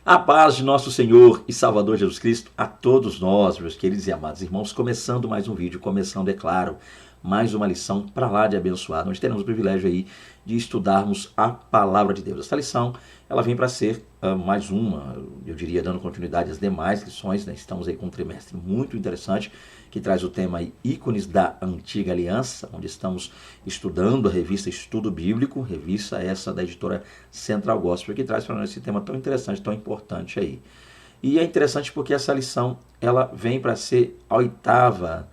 A paz de nosso Senhor e Salvador Jesus Cristo a todos nós, meus queridos e amados irmãos, começando mais um vídeo, começando, é claro, mais uma lição para lá de abençoado, onde teremos o privilégio aí de estudarmos a Palavra de Deus. Essa lição, ela vem para ser mais uma, eu diria, dando continuidade às demais lições, né? Estamos aí com um trimestre muito interessante, que traz o tema aí, Ícones da Antiga Aliança, onde estamos estudando a revista Estudo Bíblico, revista essa da editora Central Gospel, que traz para nós esse tema tão interessante, tão importante aí. E é interessante porque essa lição, ela vem para ser a oitava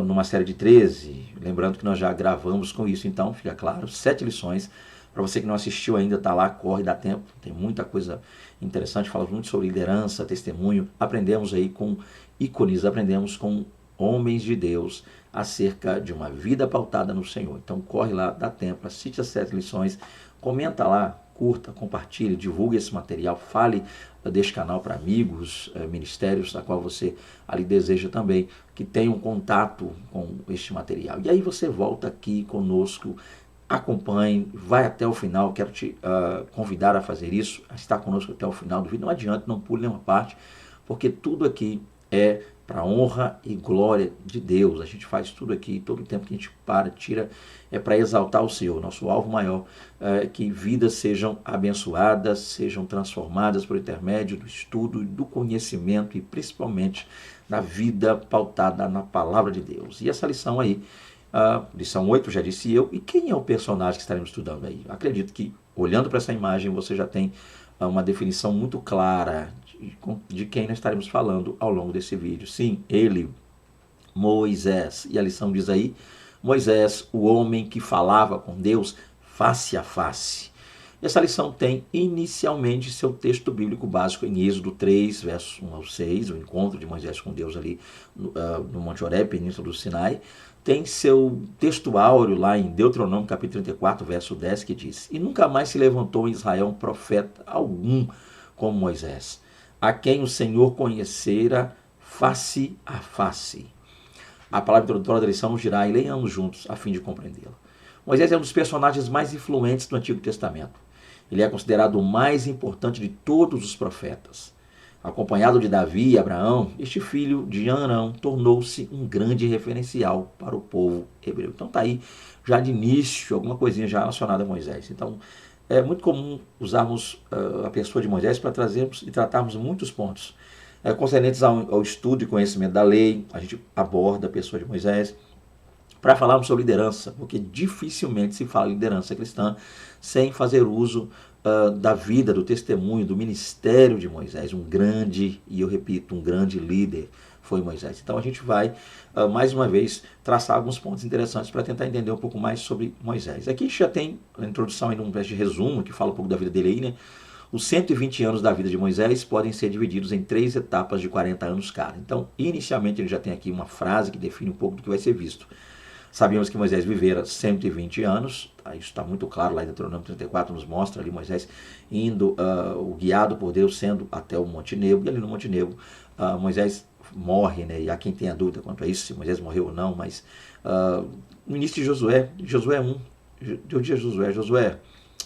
numa série de 13, lembrando que nós já gravamos com isso, então fica claro, 7 lições. Para você que não assistiu ainda, tá lá, corre, dá tempo, tem muita coisa interessante, fala muito sobre liderança, testemunho, aprendemos aí com ícones, aprendemos com homens de Deus acerca de uma vida pautada no Senhor. Então corre lá, dá tempo, assiste as 7 lições, comenta lá, curta, compartilhe, divulgue esse material, fale deste canal para amigos, ministérios, da qual você ali deseja também que tenham contato com este material. E aí você volta aqui conosco, acompanhe, vai até o final, quero te convidar a fazer isso, a estar conosco até o final do vídeo, não adianta, não pule nenhuma parte, porque tudo aqui é para a honra e glória de Deus. A gente faz tudo aqui, todo o tempo que a gente tira, é para exaltar o Senhor. Nosso alvo maior é que vidas sejam abençoadas, sejam transformadas por intermédio do estudo, do conhecimento e principalmente da vida pautada na palavra de Deus. E essa lição aí, lição 8, já disse eu, e quem é o personagem que estaremos estudando aí? Acredito que, olhando para essa imagem, você já tem uma definição muito clara de quem nós estaremos falando ao longo desse vídeo. Sim, ele, Moisés. E a lição diz aí, Moisés, o homem que falava com Deus face a face. Essa lição tem inicialmente seu texto bíblico básico em Êxodo 3, versos 1 ao 6, o encontro de Moisés com Deus ali no Monte Horebe, península do Sinai. Tem seu texto áureo lá em Deuteronômio capítulo 34, verso 10, que diz: E nunca mais se levantou em Israel um profeta algum como Moisés, a quem o Senhor conhecera face a face. A palavra introdutória da lição nos dirá, e leiamos juntos a fim de compreendê-la. Moisés é um dos personagens mais influentes do Antigo Testamento. Ele é considerado o mais importante de todos os profetas. Acompanhado de Davi e Abraão, este filho de Arão tornou-se um grande referencial para o povo hebreu. Então está aí, já de início, alguma coisinha já relacionada a Moisés. Então é muito comum usarmos a pessoa de Moisés para trazermos e tratarmos muitos pontos concernentes ao estudo e conhecimento da lei. A gente aborda a pessoa de Moisés para falarmos sobre liderança, porque dificilmente se fala liderança cristã sem fazer uso da vida, do testemunho, do ministério de Moisés. Um grande, e eu repito, um grande líder foi Moisés. Então a gente vai, mais uma vez, traçar alguns pontos interessantes para tentar entender um pouco mais sobre Moisés. Aqui a gente já tem a introdução, ainda um de resumo, que fala um pouco da vida dele aí, né? Os 120 anos da vida de Moisés podem ser divididos em 3 etapas de 40 anos cada. Então, inicialmente, ele já tem aqui uma frase que define um pouco do que vai ser visto. Sabíamos que Moisés vivera 120 anos, isso está muito claro lá em Deuteronômio 34, nos mostra ali Moisés indo, guiado por Deus, sendo até o Monte Nebo, e ali no Monte Nebo, Moisés morre, né? E há quem tenha dúvida quanto a isso, se Moisés morreu ou não, mas no início de Josué 1, eu disse a Josué,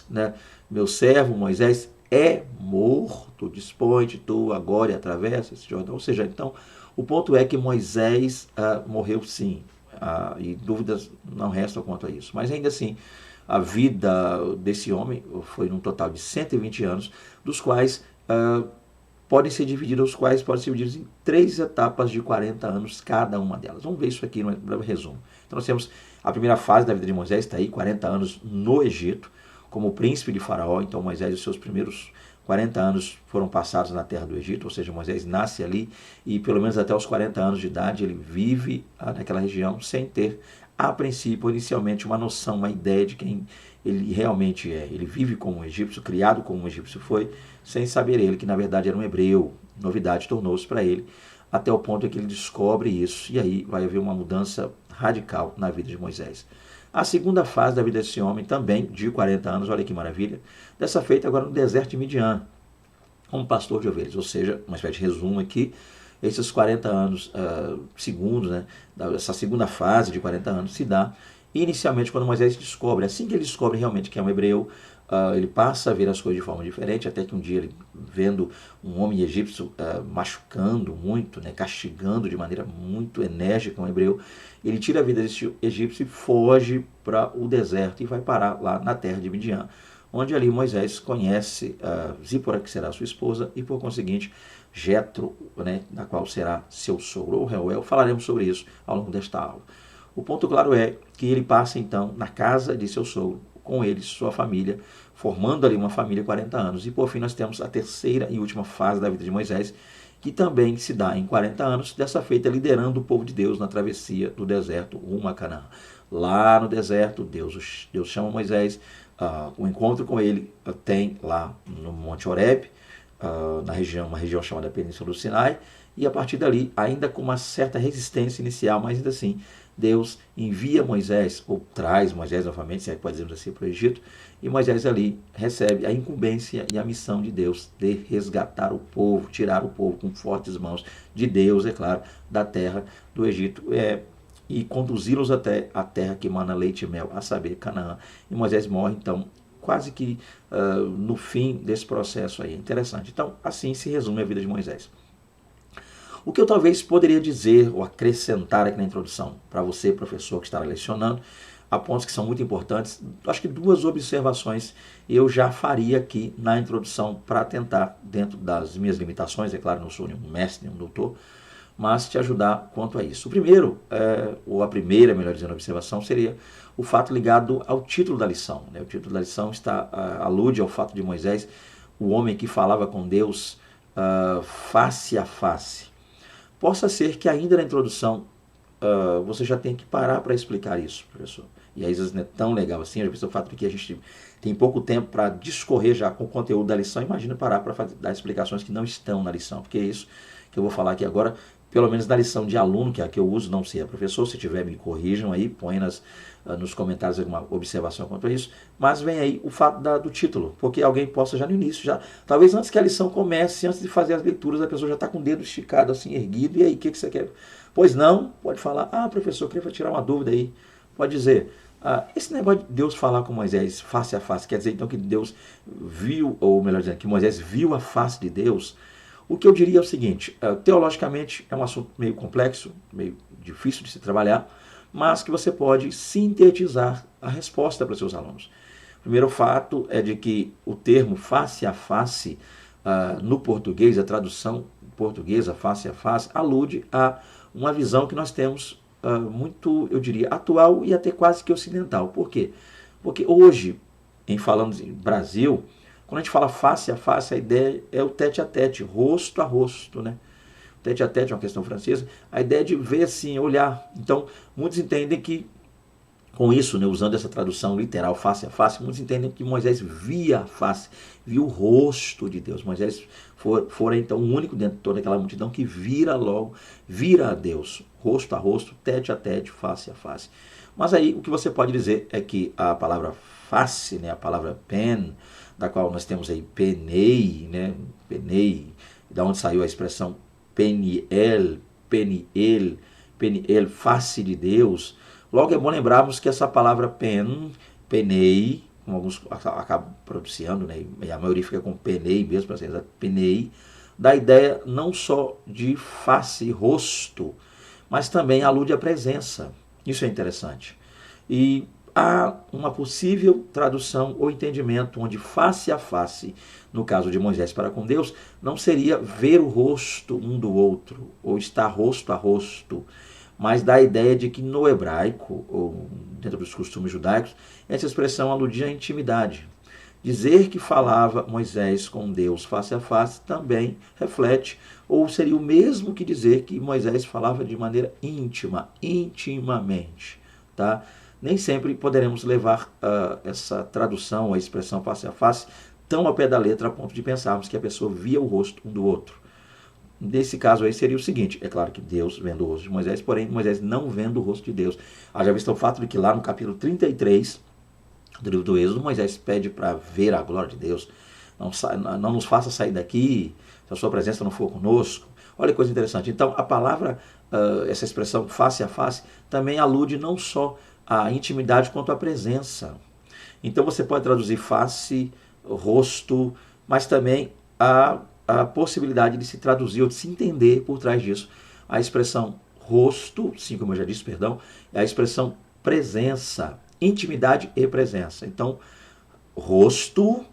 né? Meu servo Moisés é morto, dispõe-te tu agora e atravessa esse Jordão. Ou seja, então, o ponto é que Moisés morreu sim, e dúvidas não restam quanto a isso. Mas ainda assim, a vida desse homem foi num total de 120 anos, dos quais podem ser divididos em 3 etapas de 40 anos cada uma delas. Vamos ver isso aqui no breve resumo. Então nós temos a primeira fase da vida de Moisés, está aí, 40 anos no Egito, como príncipe de Faraó. Então Moisés, os seus primeiros 40 anos foram passados na terra do Egito, ou seja, Moisés nasce ali e pelo menos até os 40 anos de idade ele vive naquela região sem ter, a princípio, inicialmente, uma noção, uma ideia de quem ele realmente é. Ele vive como um egípcio, criado como um egípcio foi, sem saber ele que na verdade era um hebreu. Novidade tornou-se para ele, até o ponto em que ele descobre isso, e aí vai haver uma mudança radical na vida de Moisés. A segunda fase da vida desse homem, também de 40 anos, olha que maravilha, dessa feita agora no deserto de Midian, como pastor de ovelhas, ou seja, uma espécie de resumo aqui, esses 40 anos segundos, né, essa segunda fase de 40 anos se dá inicialmente quando Moisés descobre, assim que ele descobre realmente que é um hebreu, ele passa a ver as coisas de forma diferente, até que um dia ele, vendo um homem egípcio machucando muito, né, castigando de maneira muito enérgica um hebreu, ele tira a vida desse egípcio e foge para o deserto e vai parar lá na terra de Midian, onde ali Moisés conhece Zípora, que será sua esposa, e por conseguinte Jetro, né, na qual será seu sogro, ou Reuel. Falaremos sobre isso ao longo desta aula. O ponto claro é que ele passa então na casa de seu sogro, com ele, sua família, formando ali uma família 40 anos. E por fim nós temos a terceira e última fase da vida de Moisés, que também se dá em 40 anos, dessa feita liderando o povo de Deus na travessia do deserto rumo a Canaã. Lá no deserto, Deus chama Moisés, o encontro com ele tem lá no Monte Horebe, uma região chamada Península do Sinai, e a partir dali, ainda com uma certa resistência inicial, mas ainda assim, Deus envia Moisés, ou traz Moisés novamente, se é que pode dizer assim, para o Egito, e Moisés ali recebe a incumbência e a missão de Deus de resgatar o povo, tirar o povo com fortes mãos de Deus, é claro, da terra do Egito, e conduzi-los até a terra que mana leite e mel, a saber, Canaã. E Moisés morre, então, quase que no fim desse processo aí. Interessante. Então, assim se resume a vida de Moisés. O que eu talvez poderia dizer ou acrescentar aqui na introdução, para você, professor que está lecionando, há pontos que são muito importantes. Acho que duas observações eu já faria aqui na introdução para tentar, dentro das minhas limitações, é claro, não sou nenhum mestre, nenhum doutor, mas te ajudar quanto a isso. O primeiro, ou a primeira, melhor dizendo, observação, seria o fato ligado ao título da lição. Né? O título da lição alude ao fato de Moisés, o homem que falava com Deus face a face. Possa ser que ainda na introdução você já tenha que parar para explicar isso, professor. E aí às vezes não é tão legal assim, às vezes o fato de que a gente tem pouco tempo para discorrer já com o conteúdo da lição, imagina parar para dar explicações que não estão na lição, porque é isso que eu vou falar aqui agora, pelo menos na lição de aluno, que é a que eu uso, não sei, professor, se tiver me corrijam aí, põe nos comentários alguma observação quanto a isso, mas vem aí o fato do título, porque alguém possa já no início, talvez antes que a lição comece, antes de fazer as leituras, a pessoa já está com o dedo esticado assim, erguido, e aí, o que você quer? Pois não, pode falar, professor, eu queria tirar uma dúvida aí, pode dizer, esse negócio de Deus falar com Moisés face a face, quer dizer então que Deus viu, ou melhor dizendo, que Moisés viu a face de Deus. O que eu diria é o seguinte, teologicamente é um assunto meio complexo, meio difícil de se trabalhar, mas que você pode sintetizar a resposta para os seus alunos. O primeiro fato é de que o termo face a face, no português, a tradução portuguesa face a face, alude a uma visão que nós temos muito, eu diria, atual e até quase que ocidental. Por quê? Porque hoje, falando em Brasil, quando a gente fala face a face, a ideia é o tete a tete, rosto a rosto, né? Tete a tete é uma questão francesa, a ideia de ver assim, olhar. Então, muitos entendem que, com isso, né, usando essa tradução literal, face a face, muitos entendem que Moisés via a face, viu o rosto de Deus. Moisés fora então o único dentro de toda aquela multidão que vira a Deus, rosto a rosto, tete a tete, face a face. Mas aí o que você pode dizer é que a palavra face, né, a palavra pen, da qual nós temos aí penei, né, penei, da onde saiu a expressão peniel, face de Deus. Logo é bom lembrarmos que essa palavra penei, como alguns acabam pronunciando, né, e a maioria fica com penei mesmo, para ser exato, penei, dá a ideia não só de face, rosto, mas também alude à presença. Isso é interessante. E há uma possível tradução ou entendimento onde face a face, no caso de Moisés para com Deus, não seria ver o rosto um do outro, ou estar rosto a rosto, mas dá a ideia de que no hebraico, ou dentro dos costumes judaicos, essa expressão aludia à intimidade. Dizer que falava Moisés com Deus face a face também reflete, ou seria o mesmo que dizer que Moisés falava de maneira íntima, intimamente, tá? Nem sempre poderemos levar essa tradução, a expressão face a face, tão ao pé da letra a ponto de pensarmos que a pessoa via o rosto um do outro. Nesse caso aí seria o seguinte, é claro que Deus vendo o rosto de Moisés, porém Moisés não vendo o rosto de Deus. Haja visto o fato de que lá no capítulo 33 do livro do Êxodo, Moisés pede para ver a glória de Deus. Não nos faça sair daqui se a sua presença não for conosco. Olha que coisa interessante. Então a palavra, essa expressão face a face, também alude não só à intimidade quanto à presença. Então você pode traduzir face, rosto, mas também a possibilidade de se traduzir ou de se entender por trás disso. A expressão rosto, sim, como eu já disse, perdão, é a expressão presença, intimidade e presença. Então, rosto,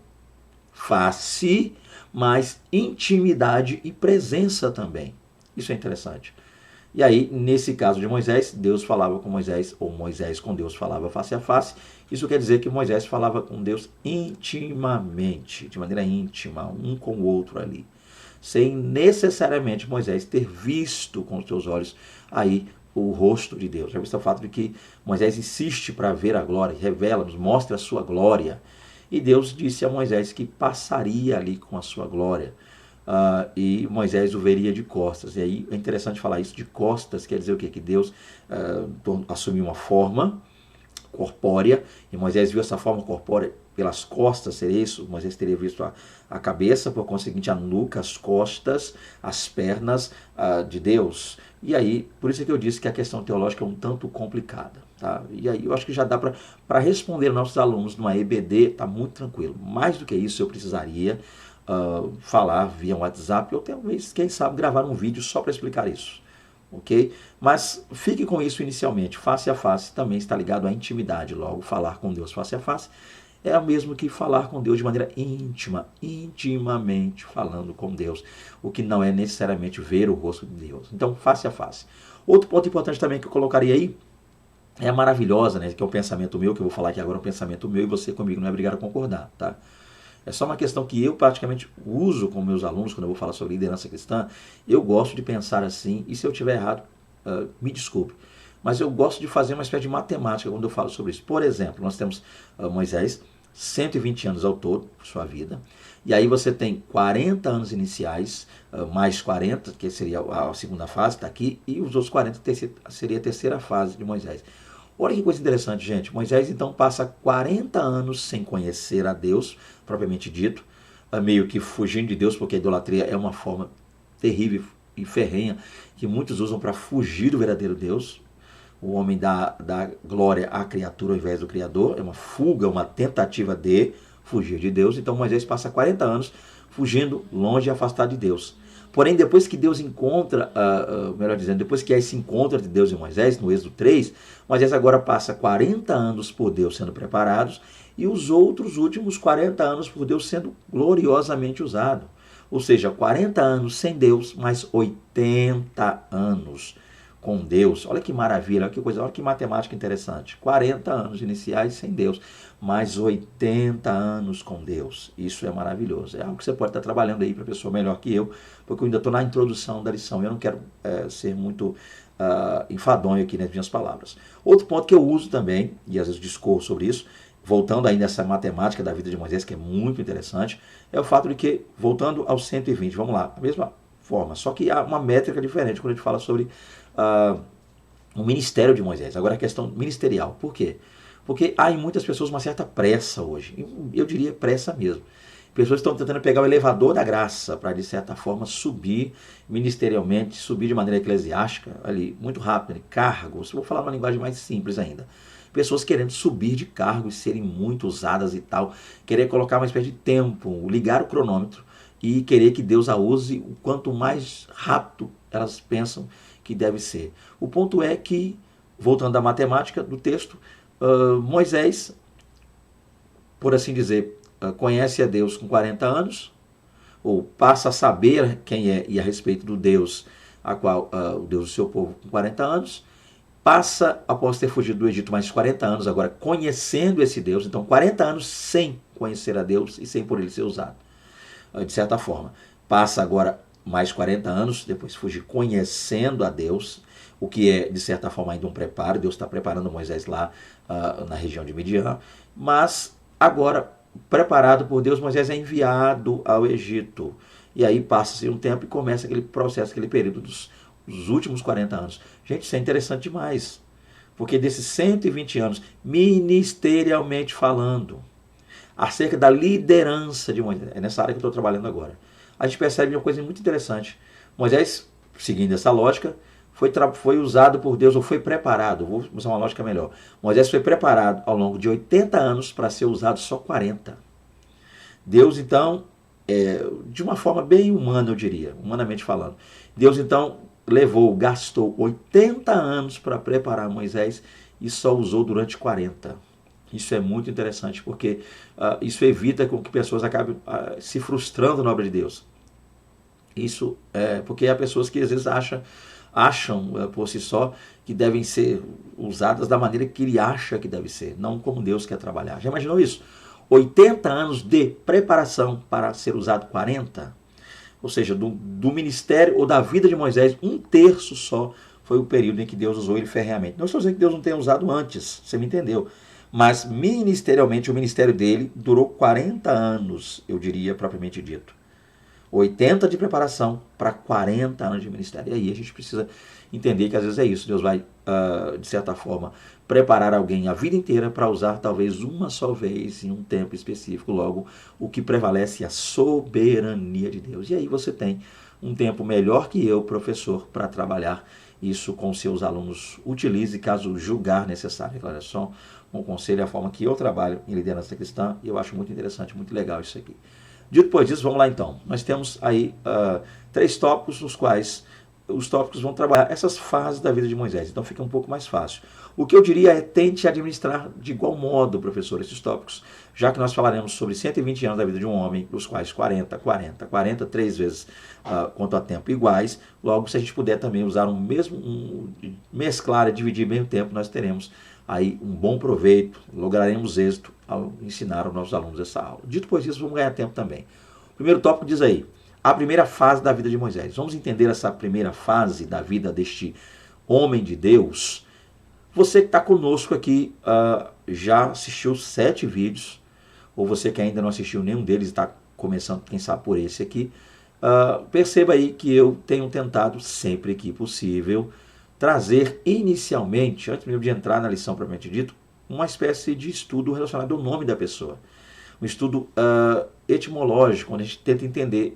face, mas intimidade e presença também. Isso é interessante. E aí, nesse caso de Moisés, Deus falava com Moisés, ou Moisés com Deus falava face a face. Isso quer dizer que Moisés falava com Deus intimamente, de maneira íntima, um com o outro ali. Sem necessariamente Moisés ter visto com os seus olhos aí o rosto de Deus. Já visto o fato de que Moisés insiste para ver a glória, revela-nos, mostra a sua glória. E Deus disse a Moisés que passaria ali com a sua glória. E Moisés o veria de costas. E aí é interessante falar isso de costas, quer dizer o quê? Que Deus assumiu uma forma corpórea, e Moisés viu essa forma corpórea pelas costas, seria isso? Moisés teria visto a cabeça, por conseguinte a nuca, as costas, as pernas de Deus. E aí, por isso é que eu disse que a questão teológica é um tanto complicada. Tá? E aí eu acho que já dá para responder aos nossos alunos numa EBD, está muito tranquilo. Mais do que isso, eu precisaria falar via WhatsApp, ou talvez, quem sabe, gravar um vídeo só para explicar isso. Ok? Mas fique com isso inicialmente. Face a face também está ligado à intimidade. Logo, falar com Deus face a face é o mesmo que falar com Deus de maneira íntima, intimamente falando com Deus, o que não é necessariamente ver o rosto de Deus. Então, face a face. Outro ponto importante também que eu colocaria aí é a maravilhosa, né, que é o pensamento meu, que eu vou falar aqui agora, é um pensamento meu, e você comigo não é obrigado a concordar, tá? É só uma questão que eu praticamente uso com meus alunos quando eu vou falar sobre liderança cristã. Eu gosto de pensar assim, e se eu estiver errado, me desculpe. Mas eu gosto de fazer uma espécie de matemática quando eu falo sobre isso. Por exemplo, nós temos Moisés, 120 anos ao todo, sua vida. E aí você tem 40 anos iniciais, mais 40, que seria a segunda fase, está aqui, e os outros 40 seria a terceira fase de Moisés. Olha que coisa interessante, gente. Moisés então passa 40 anos sem conhecer a Deus, propriamente dito, meio que fugindo de Deus, porque a idolatria é uma forma terrível e ferrenha que muitos usam para fugir do verdadeiro Deus. O homem dá glória à criatura ao invés do Criador. É uma fuga, uma tentativa de fugir de Deus. Então Moisés passa 40 anos fugindo longe e afastado de Deus. Porém, depois que Deus encontra, melhor dizendo, depois que há esse encontro de Deus e Moisés, no Êxodo 3, Moisés agora passa 40 anos por Deus sendo preparados e os outros últimos 40 anos por Deus sendo gloriosamente usado. Ou seja, 40 anos sem Deus, mais 80 anos com Deus. Olha que maravilha, olha que coisa, olha que matemática interessante. 40 anos iniciais sem Deus, mais 80 anos com Deus. Isso é maravilhoso. É algo que você pode estar trabalhando aí para a pessoa melhor que eu, porque eu ainda estou na introdução da lição e eu não quero ser muito enfadonho aqui nas minhas palavras. Outro ponto que eu uso também, e às vezes discorro sobre isso, voltando ainda a essa matemática da vida de Moisés, que é muito interessante, é o fato de que, voltando aos 120, vamos lá, a mesma forma, só que há uma métrica diferente quando a gente fala sobre o ministério de Moisés. Agora a questão ministerial. Por quê? Porque há em muitas pessoas uma certa pressa hoje. Eu diria pressa mesmo. Pessoas estão tentando pegar o elevador da graça para, de certa forma, subir ministerialmente, subir de maneira eclesiástica, ali, muito rápido, cargos. Vou falar uma linguagem mais simples ainda. Pessoas querendo subir de cargo e serem muito usadas e tal, querer colocar uma espécie de tempo, ligar o cronômetro e querer que Deus a use o quanto mais rápido elas pensam que deve ser. O ponto é que, voltando à matemática do texto, Moisés, por assim dizer, conhece a Deus com 40 anos, ou passa a saber quem é e a respeito do Deus, a qual o Deus do seu povo com 40 anos, passa, após ter fugido do Egito, mais 40 anos agora conhecendo esse Deus, então 40 anos sem conhecer a Deus e sem por ele ser usado, de certa forma. Passa agora mais 40 anos, depois fugir conhecendo a Deus, o que é, de certa forma, ainda um preparo. Deus está preparando Moisés lá na região de Midian, mas agora, preparado por Deus, Moisés é enviado ao Egito. E aí passa-se um tempo e começa aquele processo, aquele período dos últimos 40 anos. Gente, isso é interessante demais, porque desses 120 anos, ministerialmente falando, acerca da liderança de Moisés, é nessa área que eu estou trabalhando agora, a gente percebe uma coisa muito interessante. Moisés, seguindo essa lógica, foi usado por Deus, ou foi preparado, vou usar uma lógica melhor. Moisés foi preparado ao longo de 80 anos para ser usado só 40. Deus, então, de uma forma bem humana, eu diria, humanamente falando, Deus, então, gastou 80 anos para preparar Moisés e só usou durante 40. Isso é muito interessante, porque isso evita com que pessoas acabem se frustrando na obra de Deus. Isso porque há pessoas que às vezes acham por si só que devem ser usadas da maneira que ele acha que deve ser, não como Deus quer trabalhar. Já imaginou isso? 80 anos de preparação para ser usado 40? Ou seja, do ministério ou da vida de Moisés, 1/3 só foi o período em que Deus usou ele ferreamente. Não estou dizendo que Deus não tenha usado antes, você me entendeu. Mas ministerialmente, o ministério dele durou 40 anos, eu diria propriamente dito. 80 de preparação para 40 anos de ministério. E aí a gente precisa entender que às vezes é isso. Deus vai, de certa forma, preparar alguém a vida inteira para usar talvez uma só vez em um tempo específico. Logo, o que prevalece é a soberania de Deus. E aí você tem um tempo melhor que eu, professor, para trabalhar isso com seus alunos. Utilize caso julgar necessário. Olha só, um conselho é a forma que eu trabalho em liderança cristã e eu acho muito interessante, muito legal isso aqui. Depois disso, vamos lá então. Nós temos aí 3 tópicos nos quais os tópicos vão trabalhar essas fases da vida de Moisés. Então fica um pouco mais fácil. O que eu diria é tente administrar de igual modo, professor, esses tópicos. Já que nós falaremos sobre 120 anos da vida de um homem, dos quais 40, 3 vezes quanto a tempo iguais. Logo, se a gente puder também usar mesclar e dividir bem o tempo, nós teremos aí um bom proveito, lograremos êxito ao ensinar aos nossos alunos essa aula. Dito pois isso, vamos ganhar tempo também. O primeiro tópico diz aí, a primeira fase da vida de Moisés. Vamos entender essa primeira fase da vida deste homem de Deus. Você que está conosco aqui já assistiu 7 vídeos, ou você que ainda não assistiu nenhum deles e está começando, quem sabe, por esse aqui, perceba aí que eu tenho tentado, sempre que possível, trazer inicialmente, antes mesmo de entrar na lição propriamente dito, uma espécie de estudo relacionado ao nome da pessoa. Um estudo etimológico, onde a gente tenta entender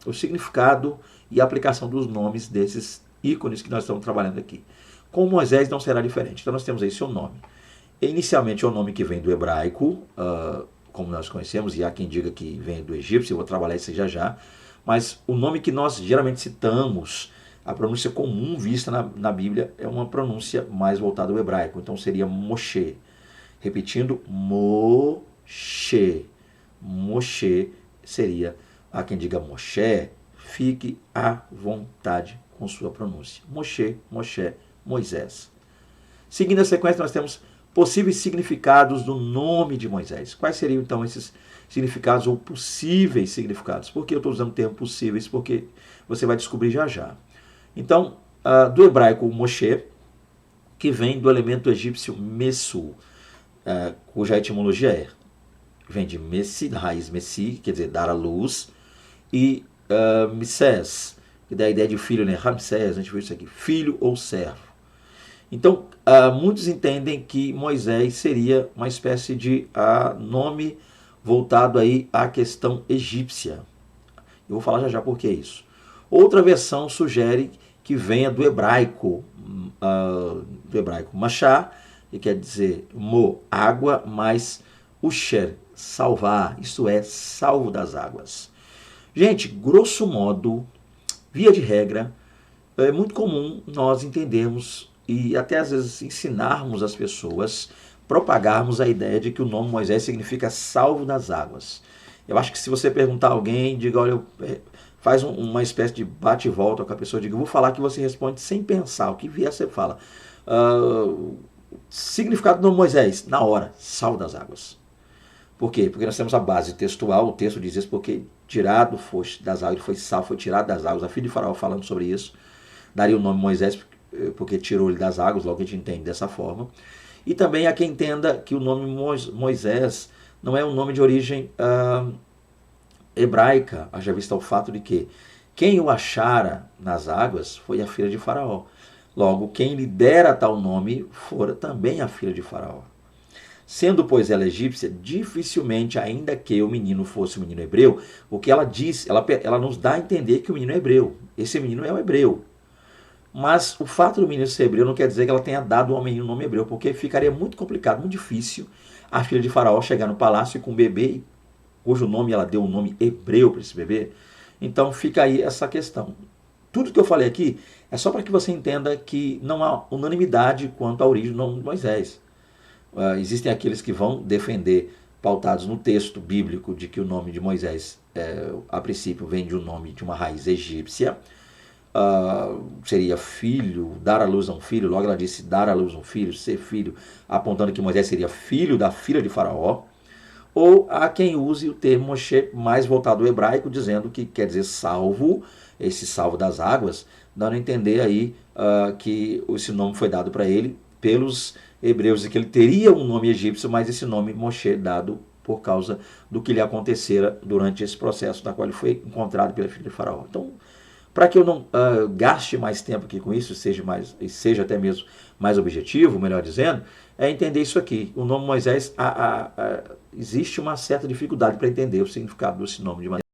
o significado e a aplicação dos nomes desses ícones que nós estamos trabalhando aqui. Com Moisés não será diferente. Então nós temos aí seu nome. Inicialmente é o nome que vem do hebraico, como nós conhecemos, e há quem diga que vem do egípcio, eu vou trabalhar isso já, mas o nome que nós geralmente citamos, a pronúncia comum vista na Bíblia é uma pronúncia mais voltada ao hebraico, então seria Moshe. Repetindo, Moshe. Moshe seria, há quem diga Moshe, fique à vontade com sua pronúncia. Moshe, Moisés. Seguindo a sequência, nós temos possíveis significados do nome de Moisés. Quais seriam então esses significados ou possíveis significados? Por que eu estou usando o termo possíveis? Porque você vai descobrir já. Então, do hebraico Moshe, que vem do elemento egípcio Mesu, cuja etimologia vem de Messi, da raiz Messi, quer dizer, dar à luz, e Messés, que dá a ideia de filho, né? Ramsés, a gente viu isso aqui, filho ou servo. Então, muitos entendem que Moisés seria uma espécie de nome voltado aí à questão egípcia. Eu vou falar já por que isso. Outra versão sugere que venha do hebraico machá, que quer dizer água, mais usher, salvar, isto é, salvo das águas. Gente, grosso modo, via de regra, é muito comum nós entendermos e até às vezes ensinarmos as pessoas, propagarmos a ideia de que o nome Moisés significa salvo das águas. Eu acho que se você perguntar a alguém, diga, olha, faz uma espécie de bate e volta com a pessoa, diga, eu vou falar que você responde sem pensar, o que vier você fala. Significado do nome Moisés, na hora, salvo das águas. Por quê? Porque nós temos a base textual, o texto diz isso, porque tirado foste das águas, ele foi salvo, foi tirado das águas, a filha de Faraó falando sobre isso, daria o nome Moisés, porque tirou ele das águas, logo a gente entende dessa forma. E também há quem entenda que o nome Moisés não é um nome de origem hebraica, haja vista o fato de que quem o achara nas águas foi a filha de Faraó. Logo, quem lhe dera tal nome fora também a filha de Faraó. Sendo, pois, ela egípcia, dificilmente, ainda que o menino fosse um menino hebreu, o que ela diz, ela nos dá a entender que o menino é hebreu. Esse menino é um hebreu. Mas o fato do menino ser hebreu não quer dizer que ela tenha dado ao menino o nome hebreu, porque ficaria muito complicado, muito difícil a filha de Faraó chegar no palácio com um bebê cujo nome ela deu um nome hebreu para esse bebê. Então fica aí essa questão. Tudo que eu falei aqui é só para que você entenda que não há unanimidade quanto à origem do nome de Moisés. Existem aqueles que vão defender, pautados no texto bíblico, de que o nome de Moisés, a princípio, vem de um nome de uma raiz egípcia. Seria filho, dar à luz a um filho, logo ela disse dar à luz a um filho, ser filho, apontando que Moisés seria filho da filha de Faraó. Ou há quem use o termo Moshe mais voltado ao hebraico, dizendo que quer dizer salvo, esse salvo das águas, dando a entender aí que esse nome foi dado para ele pelos hebreus, e que ele teria um nome egípcio, mas esse nome Moshe dado por causa do que lhe acontecera durante esse processo, na qual ele foi encontrado pela filha de Faraó. Então, para que eu não gaste mais tempo aqui com isso, seja até mesmo mais objetivo, melhor dizendo, é entender isso aqui. O nome Moisés, existe uma certa dificuldade para entender o significado desse nome de maneira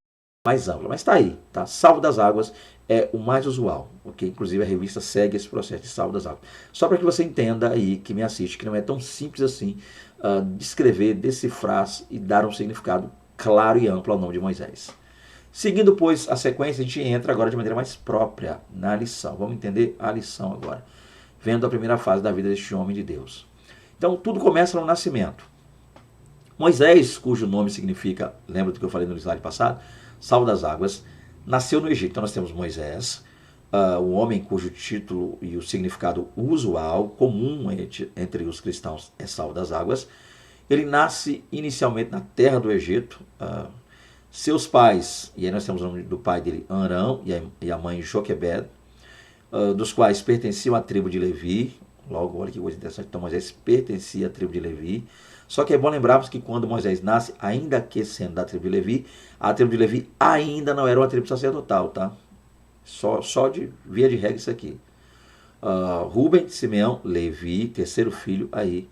mais ampla. Mas está aí, tá? Salvo das águas é o mais usual, ok? Inclusive a revista segue esse processo de salvo das águas. Só para que você entenda aí, que me assiste, que não é tão simples assim descrever, decifrar e dar um significado claro e amplo ao nome de Moisés. Seguindo, pois, a sequência, a gente entra agora de maneira mais própria na lição. Vamos entender a lição agora, vendo a primeira fase da vida deste homem de Deus. Então, tudo começa no nascimento. Moisés, cujo nome significa, lembra do que eu falei no slide passado? Salvo das águas, nasceu no Egito. Então, nós temos Moisés, um homem cujo título e o significado usual, comum entre os cristãos, é salvo das águas. Ele nasce inicialmente na terra do Egito. Seus pais, e aí nós temos o nome do pai dele, Arão, e a mãe Joquebed, dos quais pertenciam à tribo de Levi. Logo, olha que coisa interessante, então Moisés pertencia à tribo de Levi. Só que é bom lembrarmos que quando Moisés nasce, ainda que sendo da tribo de Levi, a tribo de Levi ainda não era uma tribo sacerdotal, tá? Só de via de regra isso aqui. Rúben, Simeão, Levi, terceiro filho aí,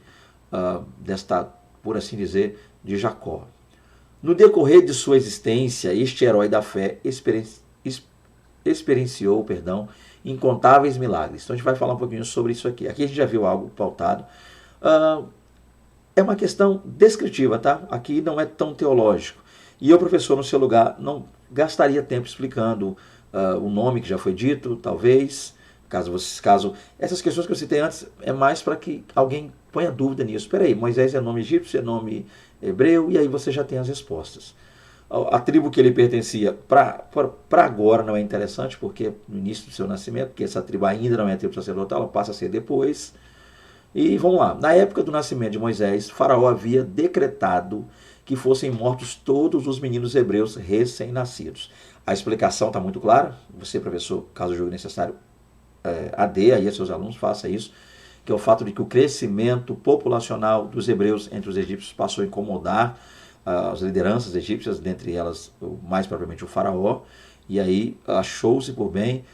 desta, por assim dizer, de Jacó. No decorrer de sua existência, este herói da fé experienciou incontáveis milagres. Então a gente vai falar um pouquinho sobre isso aqui. Aqui a gente já viu algo pautado. É uma questão descritiva, tá? Aqui não é tão teológico. E eu, professor, no seu lugar, não gastaria tempo explicando o nome que já foi dito, talvez, caso essas questões que eu citei antes, é mais para que alguém ponha dúvida nisso. Espera aí, Moisés é nome egípcio, é nome hebreu, e aí você já tem as respostas. A tribo que ele pertencia, para agora não é interessante, porque no início do seu nascimento, porque essa tribo ainda não é tribo sacerdotal, ela passa a ser depois. E vamos lá, na época do nascimento de Moisés, Faraó havia decretado que fossem mortos todos os meninos hebreus recém-nascidos. A explicação está muito clara, você, professor, caso julgue necessário, AD aí a seus alunos, faça isso, que é o fato de que o crescimento populacional dos hebreus entre os egípcios passou a incomodar as lideranças egípcias, dentre elas, mais propriamente o faraó, e aí achou-se por bem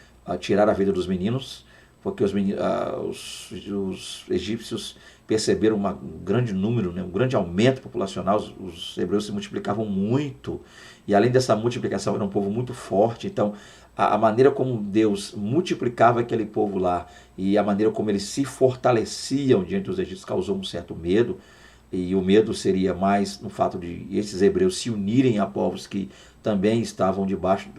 tirar a vida dos meninos, porque os egípcios perceberam um grande número, um grande aumento populacional, os hebreus se multiplicavam muito, e além dessa multiplicação era um povo muito forte, então a maneira como Deus multiplicava aquele povo lá, e a maneira como eles se fortaleciam diante dos egípcios causou um certo medo, e o medo seria mais no fato de esses hebreus se unirem a povos que também estavam debaixo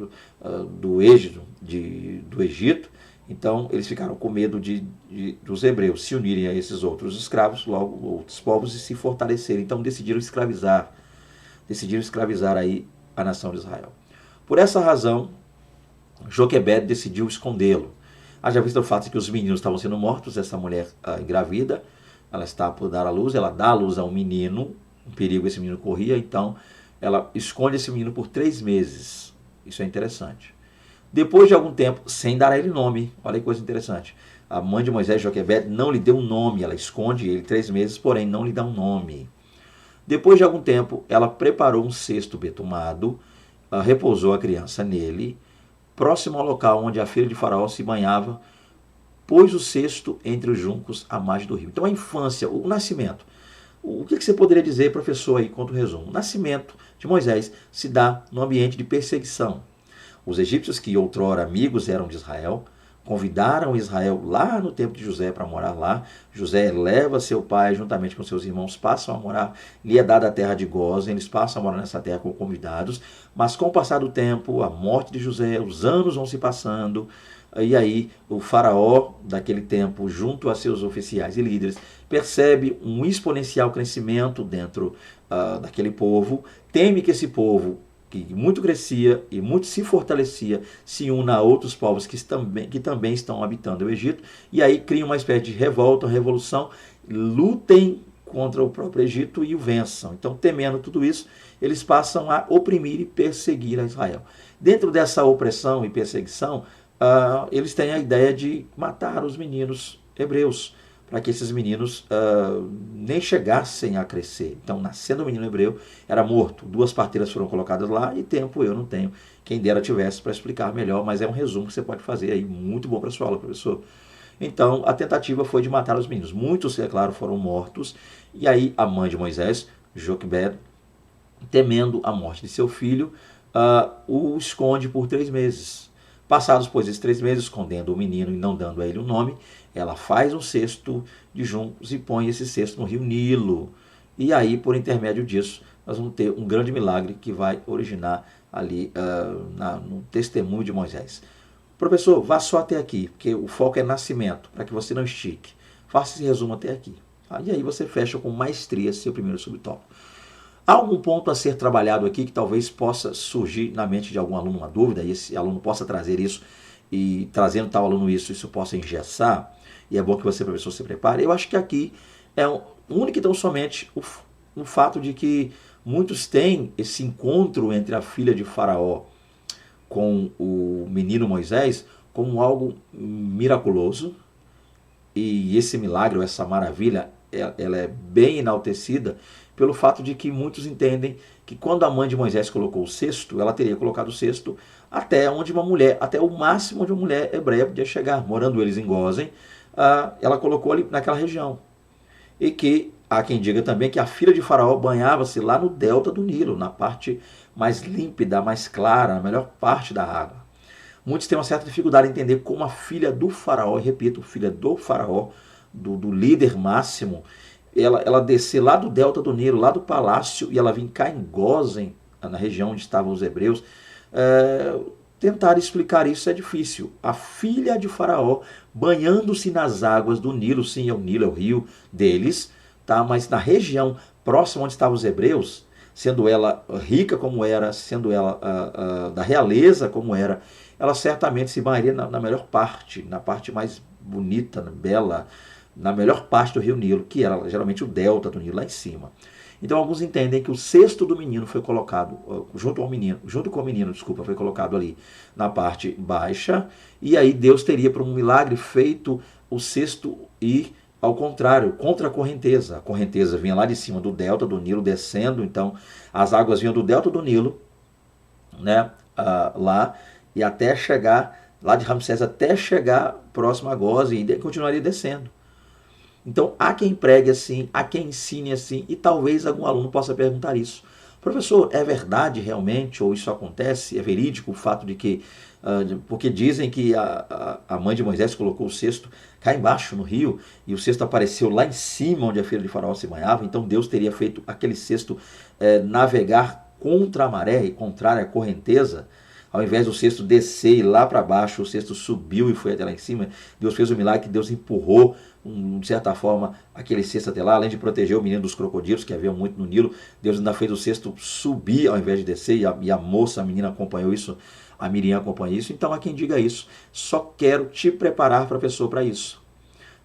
do êxodo do Egito. Então eles ficaram com medo dos hebreus se unirem a esses outros escravos, logo outros povos, e se fortalecerem. Então decidiram escravizar aí a nação de Israel. Por essa razão, Joquebed decidiu escondê-lo. Haja visto o fato de que os meninos estavam sendo mortos, essa mulher engravida, ela está por dar à luz, ela dá à luz a um menino, um perigo esse menino corria, então ela esconde esse menino por 3 meses. Isso é interessante. Depois de algum tempo, sem dar a ele nome, olha que coisa interessante, a mãe de Moisés, Joquebed, não lhe deu um nome, ela esconde ele 3 meses, porém não lhe dá um nome. Depois de algum tempo, ela preparou um cesto betumado, repousou a criança nele, próximo ao local onde a filha de Faraó se banhava, pôs o cesto entre os juncos à margem do rio. Então a infância, o nascimento. O que você poderia dizer, professor, aí, quanto resumo? O nascimento de Moisés se dá no ambiente de perseguição. Os egípcios, que outrora amigos eram de Israel, convidaram Israel lá no tempo de José para morar lá. José leva seu pai juntamente com seus irmãos, passam a morar, lhe é dada a terra de Gósen, eles passam a morar nessa terra como convidados, mas com o passar do tempo, a morte de José, os anos vão se passando, e aí o faraó daquele tempo, junto a seus oficiais e líderes, percebe um exponencial crescimento dentro daquele povo, teme que esse povo, que muito crescia e muito se fortalecia, se una a outros povos que também estão habitando o Egito, e aí cria uma espécie de revolta, revolução, lutem contra o próprio Egito e o vençam. Então, temendo tudo isso, eles passam a oprimir e perseguir a Israel. Dentro dessa opressão e perseguição, eles têm a ideia de matar os meninos hebreus, para que esses meninos nem chegassem a crescer. Então, nascendo o menino hebreu, era morto. 2 parteiras foram colocadas lá e tempo eu não tenho. Quem dera tivesse para explicar melhor, mas é um resumo que você pode fazer aí, muito bom para a sua aula, professor. Então, a tentativa foi de matar os meninos. Muitos, é claro, foram mortos. E aí, a mãe de Moisés, Joquebed, temendo a morte de seu filho, o esconde por 3 meses. Passados, pois, esses 3 meses, escondendo o menino e não dando a ele um nome, ela faz um cesto de juncos e põe esse cesto no rio Nilo. E aí, por intermédio disso, nós vamos ter um grande milagre que vai originar ali no testemunho de Moisés. Professor, vá só até aqui, porque o foco é nascimento, para que você não estique. Faça esse resumo até aqui. E aí você fecha com maestria seu primeiro subtópico. Há algum ponto a ser trabalhado aqui que talvez possa surgir na mente de algum aluno uma dúvida, e esse aluno possa trazer isso, e trazendo tal aluno isso possa engessar, e é bom que você, professor, se prepare. Eu acho que aqui é único e tão somente o fato de que muitos têm esse encontro entre a filha de Faraó com o menino Moisés como algo miraculoso, e esse milagre, ou essa maravilha, ela é bem enaltecida pelo fato de que muitos entendem que quando a mãe de Moisés colocou o cesto, ela teria colocado o cesto até onde uma mulher, até o máximo onde uma mulher hebreia podia chegar, morando eles em Gósen, ela colocou ali naquela região. E que há quem diga também que a filha de Faraó banhava-se lá no delta do Nilo, na parte mais límpida, mais clara, na melhor parte da água. Muitos têm uma certa dificuldade em entender como a filha do Faraó, repito, filha do Faraó, do líder máximo, ela descer lá do delta do Nilo, lá do palácio, e ela vir cá em Gósen, na região onde estavam os hebreus. Tentar explicar isso é difícil. A filha de Faraó banhando-se nas águas do Nilo, sim, é o Nilo, é o rio deles, tá? Mas na região próxima onde estavam os hebreus, sendo ela rica como era, sendo ela da realeza como era, ela certamente se banharia na melhor parte, na parte mais bonita, bela, na melhor parte do rio Nilo, que era geralmente o delta do Nilo, lá em cima. Então alguns entendem que o cesto do menino foi colocado, junto com o menino, foi colocado ali na parte baixa, e aí Deus teria, por um milagre, feito o cesto ir ao contrário, contra a correnteza. A correnteza vinha lá de cima do delta do Nilo, descendo, então as águas vinham do delta do Nilo, né, lá, e até chegar, lá de Ramsés, até chegar próximo a Gósen, e continuaria descendo. Então, há quem pregue assim, há quem ensine assim, e talvez algum aluno possa perguntar isso. Professor, é verdade realmente, ou isso acontece? É verídico o fato de que, porque dizem que a mãe de Moisés colocou o cesto cá embaixo no rio, e o cesto apareceu lá em cima onde a filha de Faraó se banhava, então Deus teria feito aquele cesto navegar contra a maré e contrária à correnteza. Ao invés do cesto descer e ir lá para baixo, o cesto subiu e foi até lá em cima. Deus fez um milagre que Deus empurrou, de certa forma, aquele cesto até lá. Além de proteger o menino dos crocodilos, que haviam muito no Nilo, Deus ainda fez o cesto subir ao invés de descer. E a moça, a menina acompanhou isso, a Miriam acompanhou isso. Então há quem diga isso. Só quero te preparar, professor, para isso.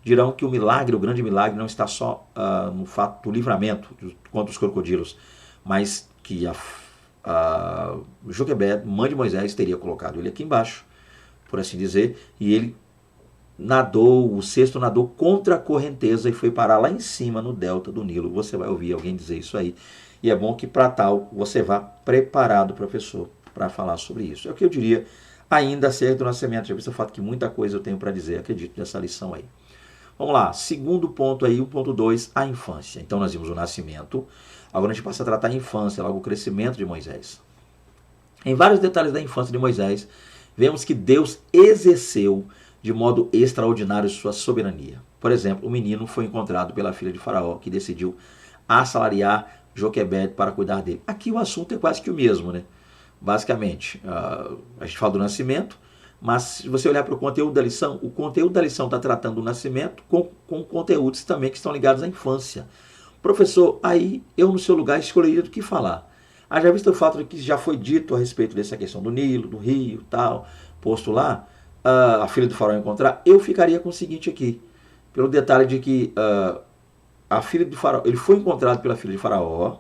Dirão que o milagre, o grande milagre, não está só no fato do livramento contra os crocodilos, mas que a Joquebed, mãe de Moisés, teria colocado ele aqui embaixo, por assim dizer, e ele nadou, o cesto nadou contra a correnteza e foi parar lá em cima no delta do Nilo. Você vai ouvir alguém dizer isso aí, e é bom que para tal você vá preparado, professor, para falar sobre isso. É o que eu diria ainda acerca do nascimento, já visto o fato que muita coisa eu tenho para dizer, acredito nessa lição aí. Vamos lá, segundo ponto aí, o ponto 2, a infância. Então nós vimos o nascimento, agora a gente passa a tratar a infância, logo o crescimento de Moisés. Em vários detalhes da infância de Moisés, vemos que Deus exerceu de modo extraordinário sua soberania. Por exemplo, o menino foi encontrado pela filha de Faraó, que decidiu assalariar Joquebede para cuidar dele. Aqui o assunto é quase que o mesmo, né? Basicamente, a gente fala do nascimento, mas se você olhar para o conteúdo da lição está tratando do nascimento com conteúdos também que estão ligados à infância. Professor, aí eu no seu lugar escolheria do que falar. Já visto o fato de que já foi dito a respeito dessa questão do Nilo, do rio, tal, posto lá, a filha do faraó encontrar, eu ficaria com o seguinte aqui, pelo detalhe de que a filha do faraó, ele foi encontrado pela filha de Faraó,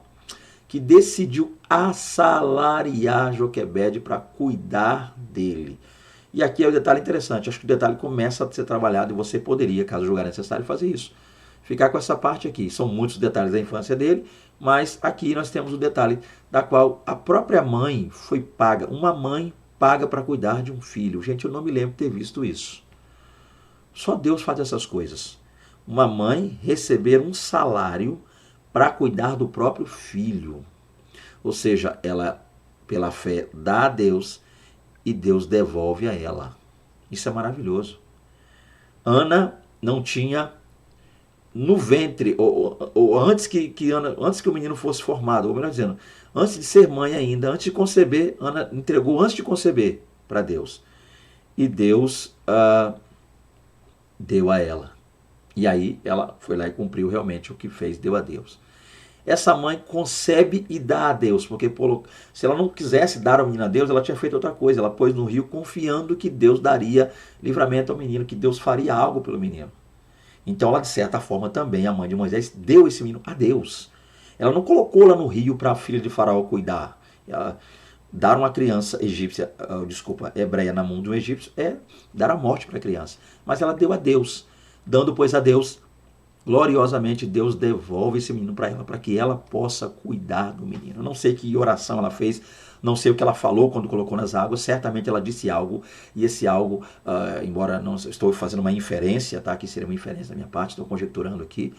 que decidiu assalariar Joquebede para cuidar dele. E aqui é o detalhe interessante, acho que o detalhe começa a ser trabalhado e você poderia, caso julgar necessário, fazer isso. Ficar com essa parte aqui. São muitos detalhes da infância dele, mas aqui nós temos o detalhe da qual a própria mãe foi paga. Uma mãe paga para cuidar de um filho. Gente, eu não me lembro de ter visto isso. Só Deus faz essas coisas. Uma mãe receber um salário para cuidar do próprio filho. Ou seja, ela, pela fé, dá a Deus e Deus devolve a ela. Isso é maravilhoso. Ana não tinha no ventre, ou antes que o menino fosse formado, ou melhor dizendo, antes de ser mãe ainda, antes de conceber, Ana entregou antes de conceber para Deus. E Deus deu a ela. E aí ela foi lá e cumpriu realmente o que fez, deu a Deus. Essa mãe concebe e dá a Deus, porque se ela não quisesse dar ao menino a Deus, ela tinha feito outra coisa. Ela pôs no rio confiando que Deus daria livramento ao menino, que Deus faria algo pelo menino. Então ela, de certa forma, também, a mãe de Moisés, deu esse menino a Deus. Ela não colocou lá no rio para a filha de Faraó cuidar. Dar uma criança egípcia, hebreia na mão de um egípcio é dar a morte para a criança. Mas ela deu a Deus. Dando, pois, a Deus, gloriosamente, Deus devolve esse menino para ela, para que ela possa cuidar do menino. Eu não sei que oração ela fez, não sei o que ela falou quando colocou nas águas, certamente ela disse algo, e esse algo, embora não estou fazendo uma inferência, tá? Que seria uma inferência da minha parte, estou conjecturando aqui,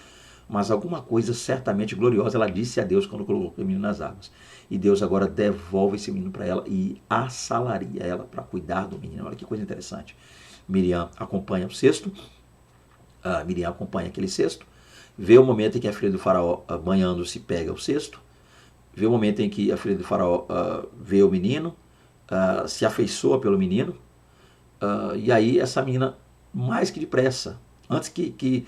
mas alguma coisa certamente gloriosa ela disse a Deus quando colocou o menino nas águas. E Deus agora devolve esse menino para ela e assalaria ela para cuidar do menino. Olha que coisa interessante. Miriam acompanha o cesto, Miriam acompanha aquele cesto, vê o momento em que a filha do faraó, banhando-se, pega o cesto, vê o momento em que a filha do faraó vê o menino, se afeiçoa pelo menino, e aí essa menina, mais que depressa, antes que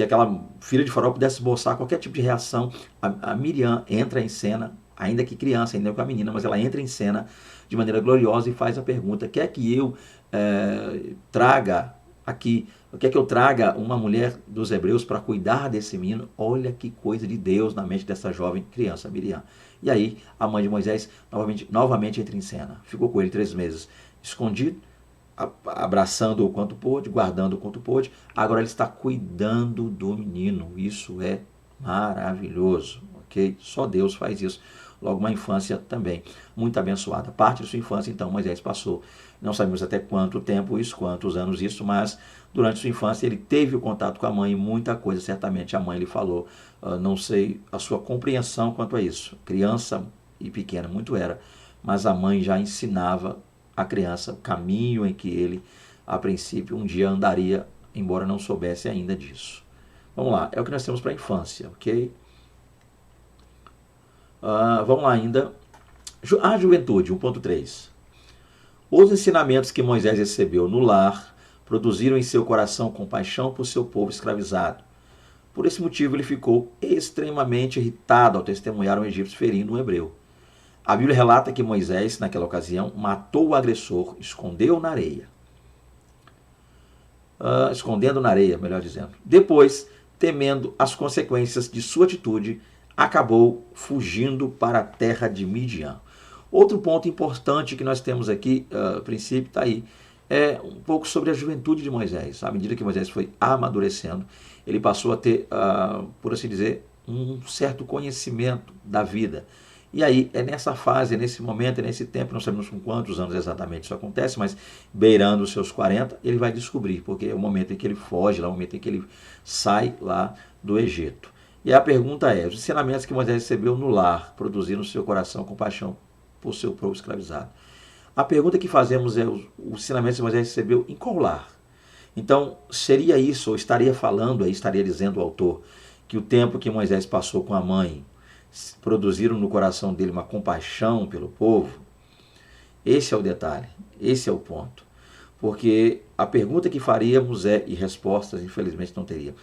aquela filha de faraó pudesse esboçar qualquer tipo de reação, a Miriam entra em cena, ainda que criança, ainda com a menina, mas ela entra em cena de maneira gloriosa e faz a pergunta: quer que eu traga aqui, quer que eu traga uma mulher dos hebreus para cuidar desse menino? Olha que coisa de Deus na mente dessa jovem criança, Miriam. E aí a mãe de Moisés novamente entra em cena. Ficou com ele 3 meses escondido, abraçando-o quanto pôde, guardando-o quanto pôde. Agora ele está cuidando do menino. Isso é maravilhoso, ok? Só Deus faz isso. Logo, uma infância também muito abençoada. Parte de sua infância, então, Moisés passou. Não sabemos até quanto tempo isso, quantos anos isso, mas durante sua infância ele teve o contato com a mãe, muita coisa, certamente a mãe lhe falou. Não sei a sua compreensão quanto a isso. Criança e pequena, muito era, mas a mãe já ensinava a criança o caminho em que ele, a princípio, um dia andaria, embora não soubesse ainda disso. Vamos lá, é o que nós temos para a infância, ok? Vamos lá ainda. A juventude, 1.3. Os ensinamentos que Moisés recebeu no lar produziram em seu coração compaixão por seu povo escravizado. Por esse motivo ele ficou extremamente irritado ao testemunhar um egípcio ferindo um hebreu. A Bíblia relata que Moisés, naquela ocasião, matou o agressor, escondendo na areia, melhor dizendo. Depois, temendo as consequências de sua atitude, acabou fugindo para a terra de Midian. Outro ponto importante que nós temos aqui, a princípio está aí, é um pouco sobre a juventude de Moisés. À medida que Moisés foi amadurecendo, ele passou a ter, por assim dizer, um certo conhecimento da vida. E aí, é nessa fase, é nesse momento, é nesse tempo, não sabemos com quantos anos exatamente isso acontece, mas beirando os seus 40, ele vai descobrir, porque é o momento em que ele foge, é o momento em que ele sai lá do Egito. E a pergunta é: os ensinamentos que Moisés recebeu no lar produziram no seu coração compaixão por seu povo escravizado? A pergunta que fazemos é: os ensinamentos que Moisés recebeu em qual lar? Então, seria isso, ou estaria falando, aí estaria dizendo o autor, que o tempo que Moisés passou com a mãe produziram no coração dele uma compaixão pelo povo? Esse é o detalhe, esse é o ponto. Porque a pergunta que faríamos é, e respostas infelizmente não teria,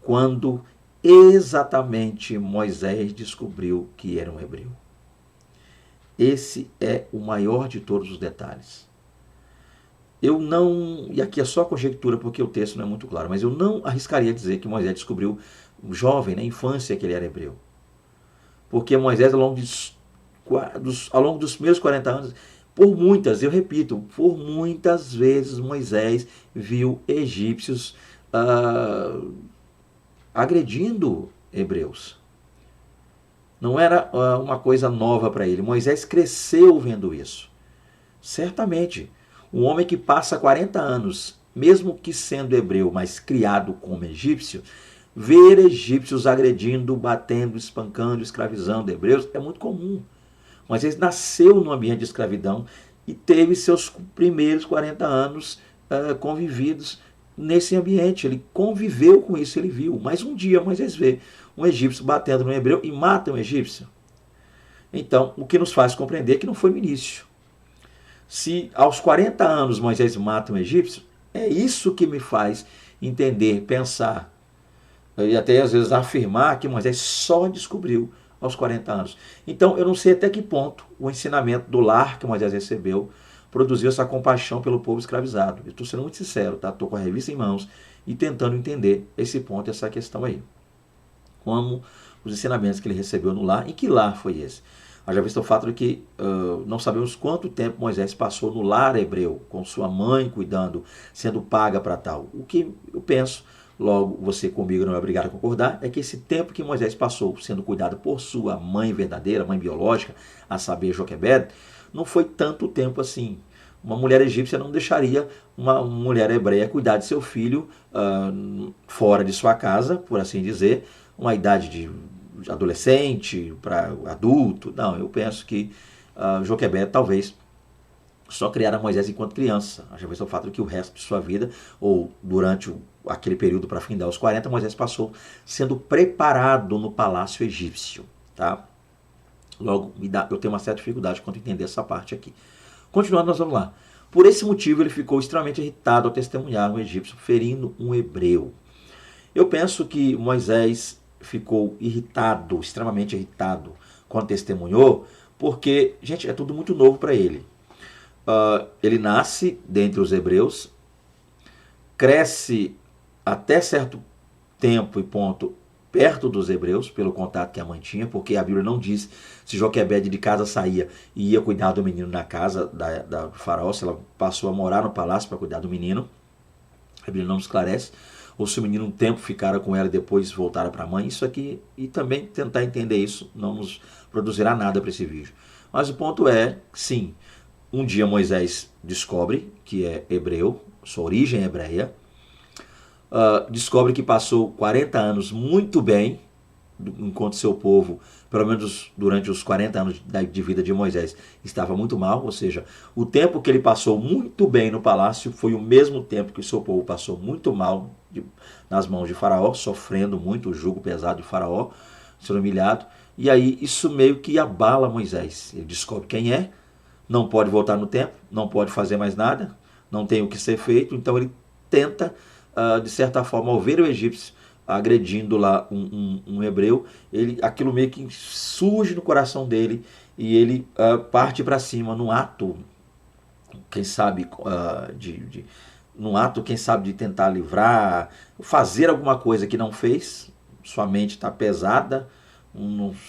quando exatamente Moisés descobriu que era um hebreu? Esse é o maior de todos os detalhes. Eu não, e aqui é só conjectura porque o texto não é muito claro, mas eu não arriscaria dizer que Moisés descobriu jovem, na infância, que ele era hebreu. Porque Moisés, ao longo dos primeiros 40 anos, por muitas, eu repito, por muitas vezes Moisés viu egípcios agredindo hebreus. Não era uma coisa nova para ele. Moisés cresceu vendo isso. Certamente, um homem que passa 40 anos, mesmo que sendo hebreu, mas criado como egípcio, ver egípcios agredindo, batendo, espancando, escravizando hebreus é muito comum. Moisés nasceu num ambiente de escravidão e teve seus primeiros 40 anos convividos nesse ambiente. Ele conviveu com isso, ele viu. Mas um dia Moisés vê um egípcio batendo no hebreu e mata um egípcio. Então, o que nos faz compreender que não foi no início. Se aos 40 anos Moisés mata um egípcio, é isso que me faz entender, pensar e até às vezes afirmar que Moisés só descobriu aos 40 anos. Então eu não sei até que ponto o ensinamento do lar que Moisés recebeu produziu essa compaixão pelo povo escravizado. Eu estou sendo muito sincero, tá? Estou com a revista em mãos e tentando entender esse ponto, essa questão aí. Como os ensinamentos que ele recebeu no lar, e que lar foi esse? Haja visto o fato de que não sabemos quanto tempo Moisés passou no lar hebreu, com sua mãe cuidando, sendo paga para tal. O que eu penso, logo você comigo não é obrigado a concordar, é que esse tempo que Moisés passou sendo cuidado por sua mãe verdadeira, mãe biológica, a saber, Joquebed, não foi tanto tempo assim. Uma mulher egípcia não deixaria uma mulher hebreia cuidar de seu filho fora de sua casa, por assim dizer, uma idade de adolescente para adulto. Não, eu penso que Joquebed talvez só criara Moisés enquanto criança. Já visto o fato de que o resto de sua vida, ou durante aquele período para findar os 40, Moisés passou sendo preparado no palácio egípcio. Tá? Logo, eu tenho uma certa dificuldade quanto a entender essa parte aqui. Continuando, nós vamos lá. Por esse motivo, ele ficou extremamente irritado ao testemunhar um egípcio ferindo um hebreu. Eu penso que Moisés ficou irritado, extremamente irritado, quando testemunhou, porque, gente, é tudo muito novo para ele. Ele nasce dentre os hebreus, cresce até certo tempo e ponto perto dos hebreus, pelo contato que a mãe tinha, porque a Bíblia não diz se Joquebed de casa saía e ia cuidar do menino na casa da faraó, se ela passou a morar no palácio para cuidar do menino. A Bíblia não esclarece. Ou se o menino um tempo ficara com ela e depois voltara para a mãe. Isso aqui, e também tentar entender isso, não nos produzirá nada para esse vídeo. Mas o ponto é, sim, um dia Moisés descobre que é hebreu, sua origem é hebreia, descobre que passou 40 anos muito bem, enquanto seu povo, pelo menos durante os 40 anos de vida de Moisés, estava muito mal, ou seja, o tempo que ele passou muito bem no palácio foi o mesmo tempo que o seu povo passou muito mal nas mãos de Faraó, sofrendo muito o jugo pesado de Faraó, sendo humilhado, e aí isso meio que abala Moisés. Ele descobre quem é, não pode voltar no tempo, não pode fazer mais nada, não tem o que ser feito, então ele tenta, de certa forma, ao ver o egípcio agredindo lá um hebreu, aquilo meio que surge no coração dele e ele parte para cima num ato, quem sabe, num ato, quem sabe, de tentar livrar, fazer alguma coisa que não fez. Sua mente está pesada,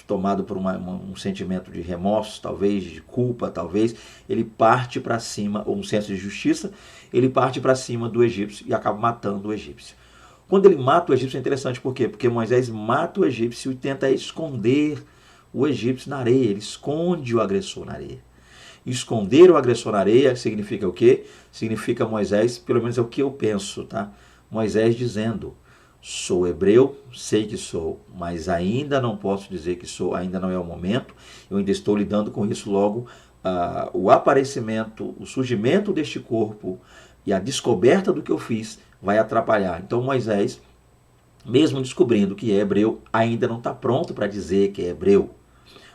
tomado por um sentimento de remorso, talvez, de culpa, talvez. Ele parte para cima, ou um senso de justiça, ele parte para cima do egípcio e acaba matando o egípcio. Quando ele mata o egípcio é interessante, por quê? Porque Moisés mata o egípcio e tenta esconder o egípcio na areia, ele esconde o agressor na areia. Esconder o agressor na areia significa o quê? Significa Moisés, pelo menos é o que eu penso, tá? Moisés dizendo, sou hebreu, sei que sou, mas ainda não posso dizer que sou, ainda não é o momento, eu ainda estou lidando com isso. Logo, o aparecimento, o surgimento deste corpo e a descoberta do que eu fiz vai atrapalhar. Então Moisés, mesmo descobrindo que é hebreu, ainda não está pronto para dizer que é hebreu.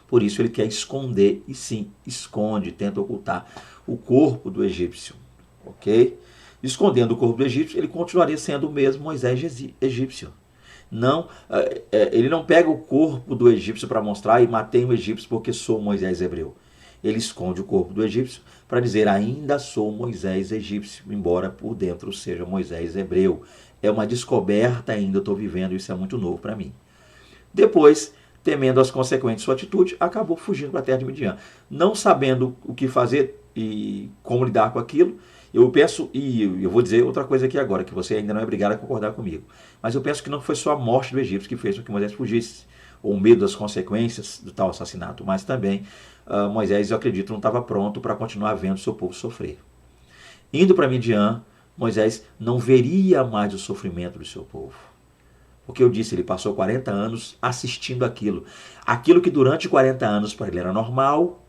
Por isso ele quer esconder, e sim, esconde, tenta ocultar o corpo do egípcio. Ok? Escondendo o corpo do egípcio, ele continuaria sendo o mesmo Moisés egípcio. Não, ele não pega o corpo do egípcio para mostrar e matei um egípcio porque sou Moisés hebreu. Ele esconde o corpo do egípcio para dizer ainda sou Moisés egípcio, embora por dentro seja Moisés hebreu. É uma descoberta ainda, eu estou vivendo, isso é muito novo para mim. Depois, temendo as consequências de sua atitude, acabou fugindo para a terra de Midian. Não sabendo o que fazer e como lidar com aquilo, eu penso, e eu vou dizer outra coisa aqui agora, que você ainda não é obrigado a concordar comigo, mas eu penso que não foi só a morte do Egito que fez com que Moisés fugisse, ou o medo das consequências do tal assassinato, mas também Moisés, eu acredito, não estava pronto para continuar vendo seu povo sofrer. Indo para Midian, Moisés não veria mais o sofrimento do seu povo. Porque eu disse, ele passou 40 anos assistindo aquilo. Aquilo que durante 40 anos para ele era normal,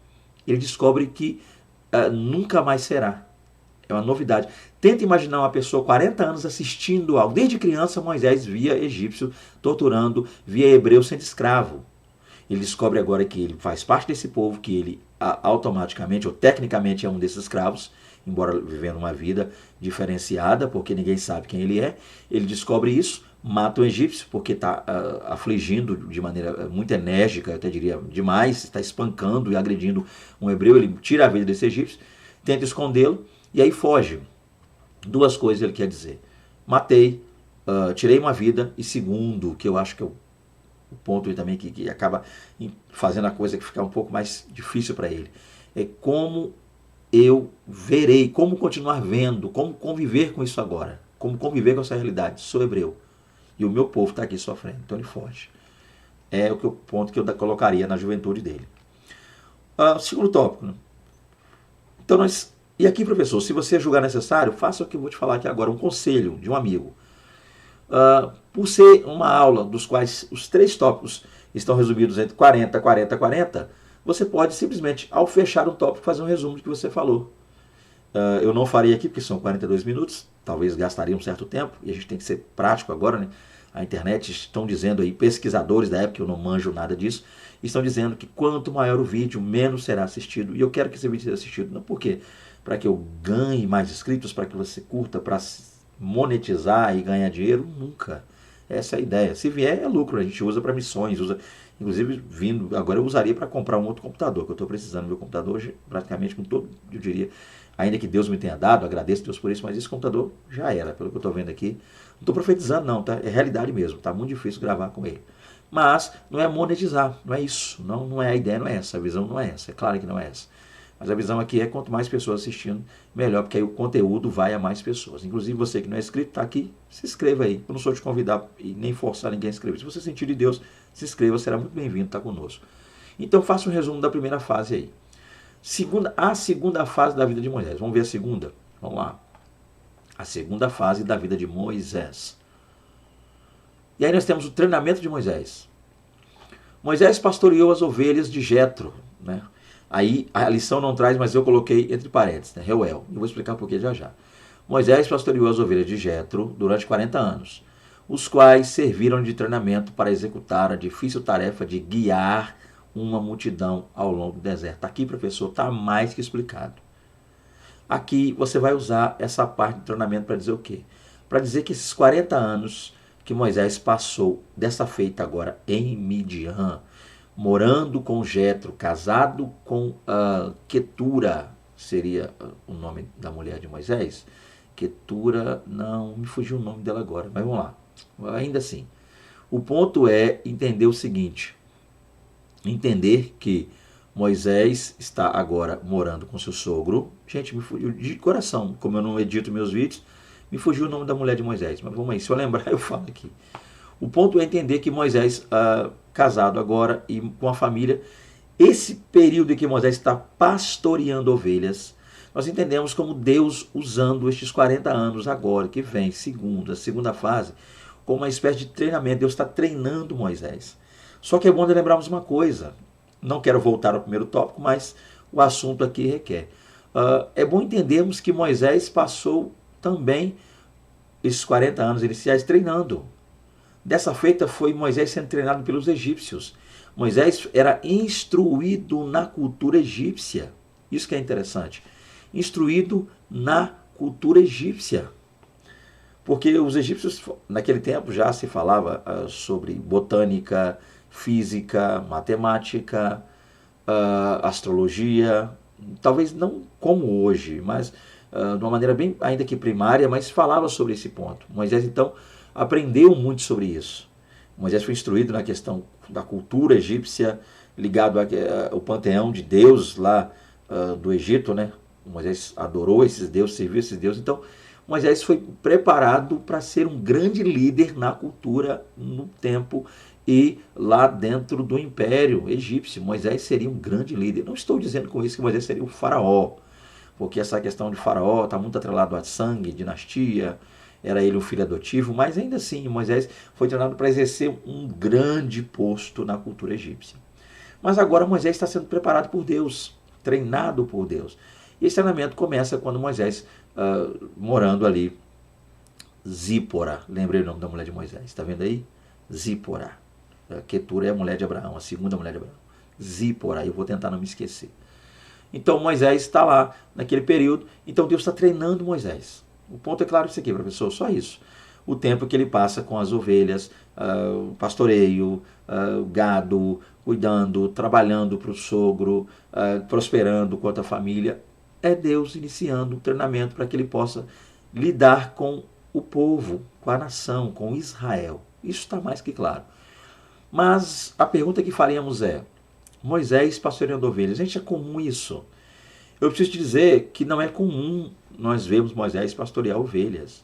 ele descobre que nunca mais será. É uma novidade. Tenta imaginar uma pessoa 40 anos assistindo algo. Desde criança, Moisés via egípcio torturando, via hebreu sendo escravo. Ele descobre agora que ele faz parte desse povo, que ele automaticamente ou tecnicamente é um desses escravos, embora vivendo uma vida diferenciada, porque ninguém sabe quem ele é. Ele descobre isso, mata o egípcio, porque está afligindo de maneira muito enérgica, eu até diria demais, está espancando e agredindo um hebreu. Ele tira a vida desse egípcio, tenta escondê-lo e aí foge. Duas coisas ele quer dizer: matei, tirei uma vida, e segundo, que eu acho que é o ponto aí também que acaba fazendo a coisa que fica um pouco mais difícil para ele, é como eu verei, como continuar vendo, como conviver com isso agora, como conviver com essa realidade. Sou hebreu e o meu povo está aqui sofrendo, então ele foge. É o ponto que eu colocaria na juventude dele. Segundo tópico, né? Então e aqui, professor, se você julgar necessário, faça o que eu vou te falar aqui agora, um conselho de um amigo. Por ser uma aula dos quais os 3 tópicos estão resumidos entre 40, 40, 40, você pode simplesmente, ao fechar um tópico, fazer um resumo do que você falou. Eu não farei aqui porque são 42 minutos, talvez gastaria um certo tempo, e a gente tem que ser prático agora, né? A internet estão dizendo aí, pesquisadores da época, eu não manjo nada disso, estão dizendo que quanto maior o vídeo, menos será assistido. E eu quero que esse vídeo seja assistido, não porque para que eu ganhe mais inscritos, para que você curta, para monetizar e ganhar dinheiro, nunca. Essa é a ideia. Se vier, é lucro, a gente usa para missões, usa, inclusive vindo, agora eu usaria para comprar um outro computador, que eu estou precisando do meu computador hoje, praticamente com todo, eu diria, ainda que Deus me tenha dado, agradeço a Deus por isso, mas esse computador já era, pelo que eu estou vendo aqui. Não estou profetizando não, tá? É realidade mesmo, tá muito difícil gravar com ele. Mas não é monetizar, não é isso, não é a ideia, não é essa, a visão não é essa, é claro que não é essa. Mas a visão aqui é quanto mais pessoas assistindo, melhor, porque aí o conteúdo vai a mais pessoas. Inclusive você que não é inscrito, está aqui, se inscreva aí. Eu não sou te convidar e nem forçar ninguém a inscrever. Se você sentir de Deus, se inscreva, será muito bem-vindo, está conosco. Então faça um resumo da primeira fase aí. A segunda fase da vida de Moisés. Vamos ver a segunda? Vamos lá. A segunda fase da vida de Moisés. E aí nós temos o treinamento de Moisés. Moisés pastoreou as ovelhas de Jetro, né? Aí a lição não traz, mas eu coloquei entre parênteses, né? Reuel. Eu vou explicar por que já já. Moisés pastoreou as ovelhas de Jetro durante 40 anos, os quais serviram de treinamento para executar a difícil tarefa de guiar uma multidão ao longo do deserto. Aqui, professor, está mais que explicado. Aqui você vai usar essa parte de treinamento para dizer o quê? Para dizer que esses 40 anos que Moisés passou, dessa feita agora em Midian, morando com Jetro, casado com Quetura, seria o nome da mulher de Moisés. Quetura, não me fugiu o nome dela agora, mas vamos lá. Ainda assim, o ponto é entender o seguinte: entender que Moisés está agora morando com seu sogro. Gente, me fugiu de coração, como eu não edito meus vídeos, me fugiu o nome da mulher de Moisés, mas vamos aí, se eu lembrar eu falo aqui. O ponto é entender que Moisés, casado agora e com a família, esse período em que Moisés está pastoreando ovelhas, nós entendemos como Deus usando estes 40 anos agora, que vem, a segunda fase, como uma espécie de treinamento. Deus está treinando Moisés. Só que é bom de lembrarmos uma coisa, não quero voltar ao primeiro tópico, mas o assunto aqui requer. É bom entendermos que Moisés passou também esses 40 anos iniciais treinando. Dessa feita foi Moisés sendo treinado pelos egípcios. Moisés era instruído na cultura egípcia. Isso que é interessante. Instruído na cultura egípcia. Porque os egípcios, naquele tempo, já se falava sobre botânica, física, matemática, astrologia. Talvez não como hoje, mas de uma maneira bem, ainda que primária, mas falava sobre esse ponto. Moisés, então, aprendeu muito sobre isso. Moisés foi instruído na questão da cultura egípcia, ligado ao panteão de deuses lá do Egito, né? Moisés adorou esses deuses, serviu esses deuses. Então, Moisés foi preparado para ser um grande líder na cultura, no tempo e lá dentro do império egípcio. Moisés seria um grande líder. Não estou dizendo com isso que Moisés seria o faraó, porque essa questão de faraó está muito atrelado a sangue, dinastia, era ele um filho adotivo, mas ainda assim Moisés foi treinado para exercer um grande posto na cultura egípcia. Mas agora Moisés está sendo preparado por Deus, treinado por Deus. E esse treinamento começa quando Moisés, morando ali, Zípora, lembrei o nome da mulher de Moisés, está vendo aí? Zípora. Quetura é a mulher de Abraão, a segunda mulher de Abraão. Zípora, eu vou tentar não me esquecer. Então Moisés está lá naquele período, então Deus está treinando Moisés. O ponto é claro isso aqui, professor, só isso. O tempo que ele passa com as ovelhas, pastoreio, gado, cuidando, trabalhando para o sogro, prosperando com a família, é Deus iniciando o treinamento para que ele possa lidar com o povo, com a nação, com Israel. Isso está mais que claro. Mas a pergunta que faríamos é, Moisés pastoreando ovelhas, gente, é comum isso? Eu preciso te dizer que não é comum nós vemos Moisés pastorear ovelhas.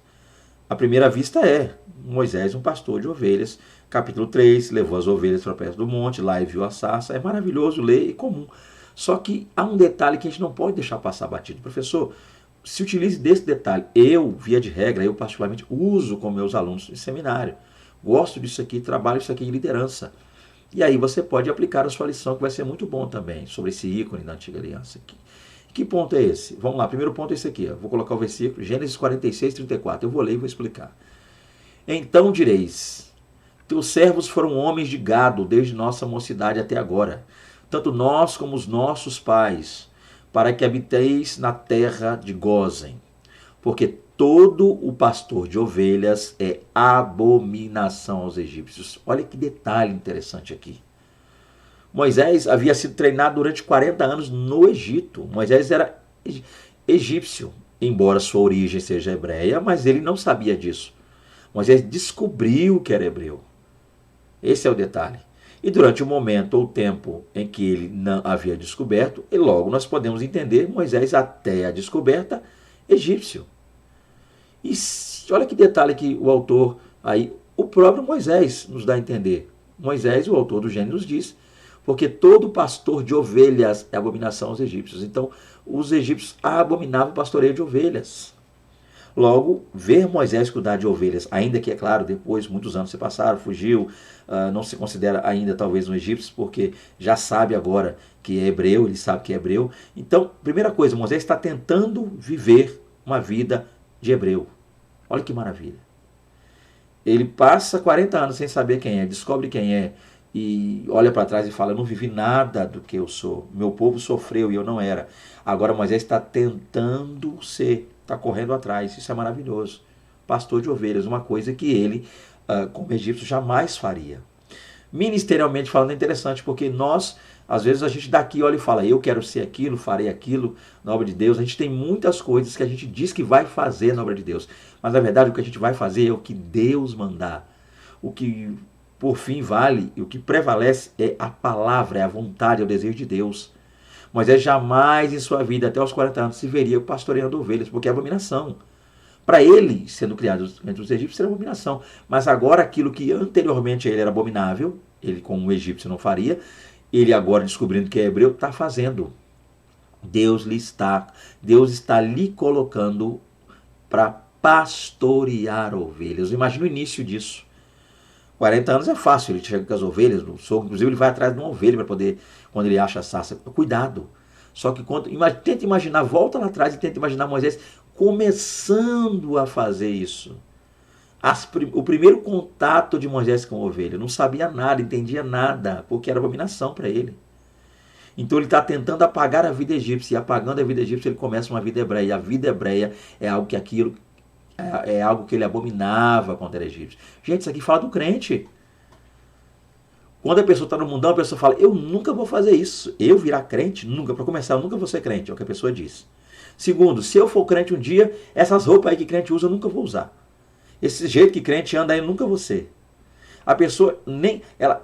À primeira vista Moisés um pastor de ovelhas. Capítulo 3, levou as ovelhas para perto do monte, lá e viu a sarça. É maravilhoso ler e comum. Só que há um detalhe que a gente não pode deixar passar batido. Professor, se utilize desse detalhe. Eu, via de regra, eu particularmente uso com meus alunos em seminário. Gosto disso aqui, trabalho isso aqui em liderança. E aí você pode aplicar a sua lição, que vai ser muito bom também, sobre esse ícone da antiga aliança aqui. Que ponto é esse? Vamos lá, primeiro ponto é esse aqui. Vou colocar o versículo, Gênesis 46, 34. Eu vou ler e vou explicar. Então direis, teus servos foram homens de gado desde nossa mocidade até agora, tanto nós como os nossos pais, para que habiteis na terra de Gósen. Porque todo o pastor de ovelhas é abominação aos egípcios. Olha que detalhe interessante aqui. Moisés havia sido treinado durante 40 anos no Egito. Moisés era egípcio, embora sua origem seja hebreia, mas ele não sabia disso. Moisés descobriu que era hebreu. Esse é o detalhe. E durante o momento ou tempo em que ele não havia descoberto, e logo nós podemos entender Moisés até a descoberta egípcio. E olha que detalhe que o autor, aí, o próprio Moisés nos dá a entender. Moisés, o autor do Gênesis, diz, porque todo pastor de ovelhas é abominação aos egípcios. Então, os egípcios abominavam o pastoreio de ovelhas. Logo, ver Moisés cuidar de ovelhas, ainda que, é claro, depois, muitos anos se passaram, fugiu, não se considera ainda talvez um egípcio, porque já sabe agora que é hebreu, ele sabe que é hebreu. Então, primeira coisa, Moisés está tentando viver uma vida de hebreu. Olha que maravilha. Ele passa 40 anos sem saber quem é, descobre quem é, e olha para trás e fala, eu não vivi nada do que eu sou. Meu povo sofreu e eu não era. Agora Moisés está tentando ser, está correndo atrás. Isso é maravilhoso. Pastor de ovelhas, uma coisa que ele, como egípcio, jamais faria. Ministerialmente falando é interessante, porque nós, às vezes a gente daqui olha e fala, eu quero ser aquilo, farei aquilo na obra de Deus. A gente tem muitas coisas que a gente diz que vai fazer na obra de Deus. Mas na verdade o que a gente vai fazer é o que Deus mandar. O que por fim vale e o que prevalece é a palavra, é a vontade, é o desejo de Deus. Moisés jamais em sua vida, até os 40 anos, se veria pastoreando ovelhas, porque é abominação. Para ele, sendo criado entre os egípcios, era abominação. Mas agora aquilo que anteriormente a ele era abominável, ele como um egípcio não faria, ele agora descobrindo que é hebreu, está fazendo. Deus está lhe colocando para pastorear ovelhas. Imagina o início disso. 40 anos é fácil, ele chega com as ovelhas, no sogro, inclusive ele vai atrás de uma ovelha para poder, quando ele acha a sarça, cuidado. Só que tenta imaginar, volta lá atrás e tenta imaginar Moisés começando a fazer isso. O primeiro contato de Moisés com a ovelha, não sabia nada, entendia nada, porque era abominação para ele. Então ele está tentando apagar a vida egípcia, e apagando a vida egípcia ele começa uma vida hebreia. E a vida hebreia é algo que algo que ele abominava quando era egípcio. Gente, isso aqui fala do crente. Quando a pessoa está no mundão, a pessoa fala, eu nunca vou fazer isso. Eu virar crente? Nunca. Para começar, eu nunca vou ser crente, é o que a pessoa diz. Segundo, se eu for crente um dia, essas roupas aí que crente usa, eu nunca vou usar. Esse jeito que crente anda aí, eu nunca vou ser. A pessoa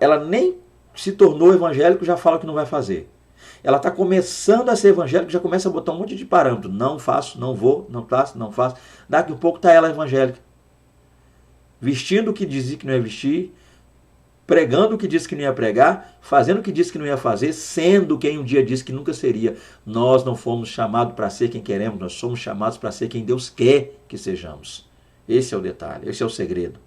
ela nem se tornou evangélico, já fala que não vai fazer. Ela está começando a ser evangélica, já começa a botar um monte de parâmetro. Não faço, não vou, não faço, não faço. Daqui a pouco está ela evangélica. Vestindo o que dizia que não ia vestir, pregando o que disse que não ia pregar, fazendo o que disse que não ia fazer, sendo quem um dia disse que nunca seria. Nós não fomos chamados para ser quem queremos, nós somos chamados para ser quem Deus quer que sejamos. Esse é o detalhe, esse é o segredo.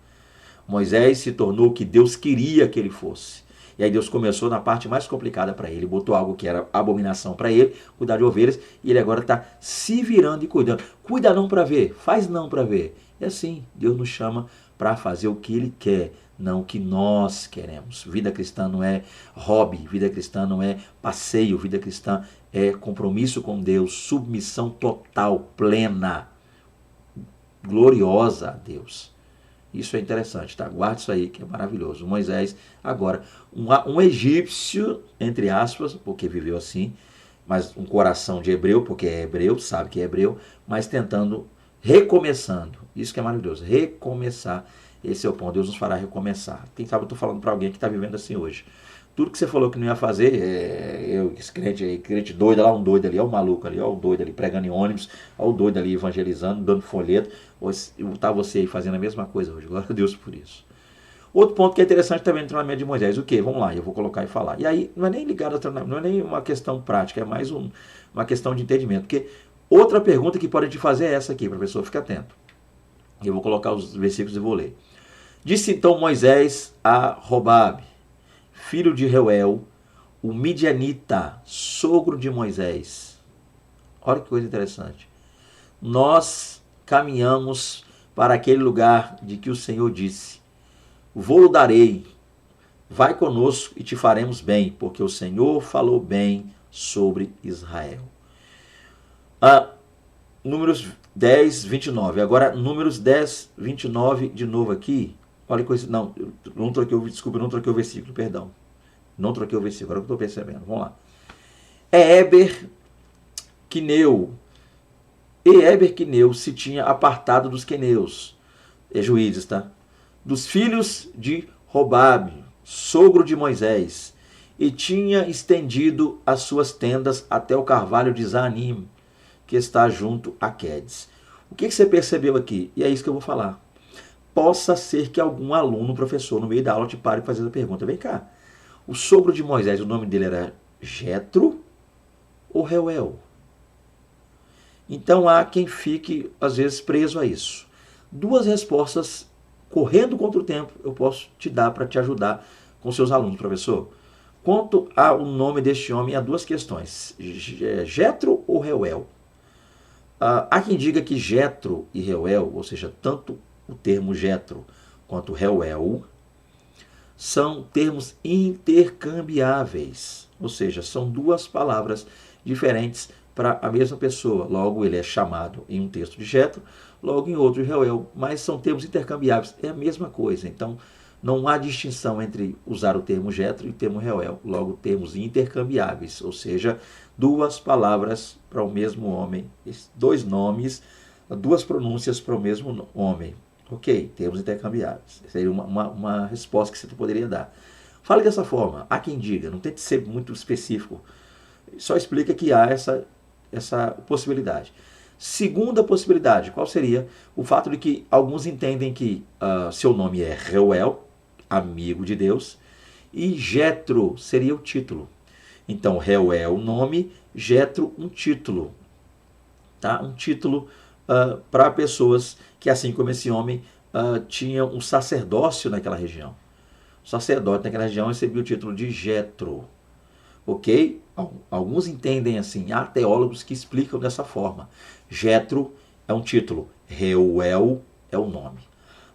Moisés se tornou o que Deus queria que ele fosse. E aí Deus começou na parte mais complicada para ele. Botou algo que era abominação para ele, cuidar de ovelhas, e ele agora está se virando e cuidando. Cuida não para ver, faz não para ver. É assim, Deus nos chama para fazer o que ele quer, não o que nós queremos. Vida cristã não é hobby, vida cristã não é passeio, vida cristã é compromisso com Deus, submissão total, plena, gloriosa a Deus. Isso é interessante, tá? Guarde isso aí, que é maravilhoso. Moisés, agora, um egípcio, entre aspas, porque viveu assim, mas um coração de hebreu, porque é hebreu, sabe que é hebreu, mas tentando, recomeçando. Isso que é maravilhoso, recomeçar. Esse é o ponto, Deus nos fará recomeçar. Quem sabe eu estou falando para alguém que está vivendo assim hoje. Tudo que você falou que não ia fazer, esse crente aí, crente doido, lá um doido ali, olha o maluco ali, olha o doido ali pregando em ônibus, olha o doido ali evangelizando, dando folheto, está você aí fazendo a mesma coisa hoje, glória a Deus por isso. Outro ponto que é interessante também no treinamento de Moisés, o quê? Vamos lá, eu vou colocar e falar. E aí, não é nem ligado ao treinamento, não é nem uma questão prática, é mais uma questão de entendimento, porque outra pergunta que pode te fazer é essa aqui, professor, fica atento. Eu vou colocar os versículos e vou ler. Disse então Moisés a Robabe, filho de Reuel, o midianita, sogro de Moisés. Olha que coisa interessante. Nós caminhamos para aquele lugar de que o Senhor disse, vou-lo darei, vai conosco e te faremos bem, porque o Senhor falou bem sobre Israel. Números 10, 29. Agora, Números 10, 29, de novo aqui. Olha que coisa. Não troquei o versículo, perdão. Não troquei o versículo, agora que eu estou percebendo. Vamos lá. Éber Quineu se tinha apartado dos queneus, juízes, tá? Dos filhos de Robabe, sogro de Moisés, e tinha estendido as suas tendas até o carvalho de Zaanim, que está junto a Quedes. O que você percebeu aqui? E é isso que eu vou falar. Possa ser que algum aluno, professor, no meio da aula te pare e fazer a pergunta. Vem cá, o sogro de Moisés, o nome dele era Jetro ou Reuel? Então há quem fique, às vezes, preso a isso. Duas respostas, correndo contra o tempo, eu posso te dar para te ajudar com seus alunos, professor. Quanto ao nome deste homem, há duas questões. Jetro ou Reuel? Há quem diga que Jetro e Reuel, ou seja, tanto o termo Jetro quanto Reuel, são termos intercambiáveis, ou seja, são duas palavras diferentes para a mesma pessoa. Logo, ele é chamado em um texto de Jetro, logo em outro de Reuel, mas são termos intercambiáveis, é a mesma coisa. Então, não há distinção entre usar o termo Jetro e o termo Reuel, logo termos intercambiáveis, ou seja, duas palavras para o mesmo homem, dois nomes, duas pronúncias para o mesmo homem. Ok, termos intercambiáveis. Seria uma resposta que você poderia dar. Fale dessa forma, há quem diga, não tente ser muito específico, só explica que há essa possibilidade. Segunda possibilidade, qual seria? O fato de que alguns entendem que seu nome é Reuel, amigo de Deus, e Jetro seria o título. Então, Reuel, nome, Jetro, um título. Tá? Um título para pessoas que, assim como esse homem, tinham um sacerdócio naquela região. O sacerdote naquela região recebia o título de Jetro. Ok? Alguns entendem assim, há teólogos que explicam dessa forma. Jetro é um título, Reuel é o nome.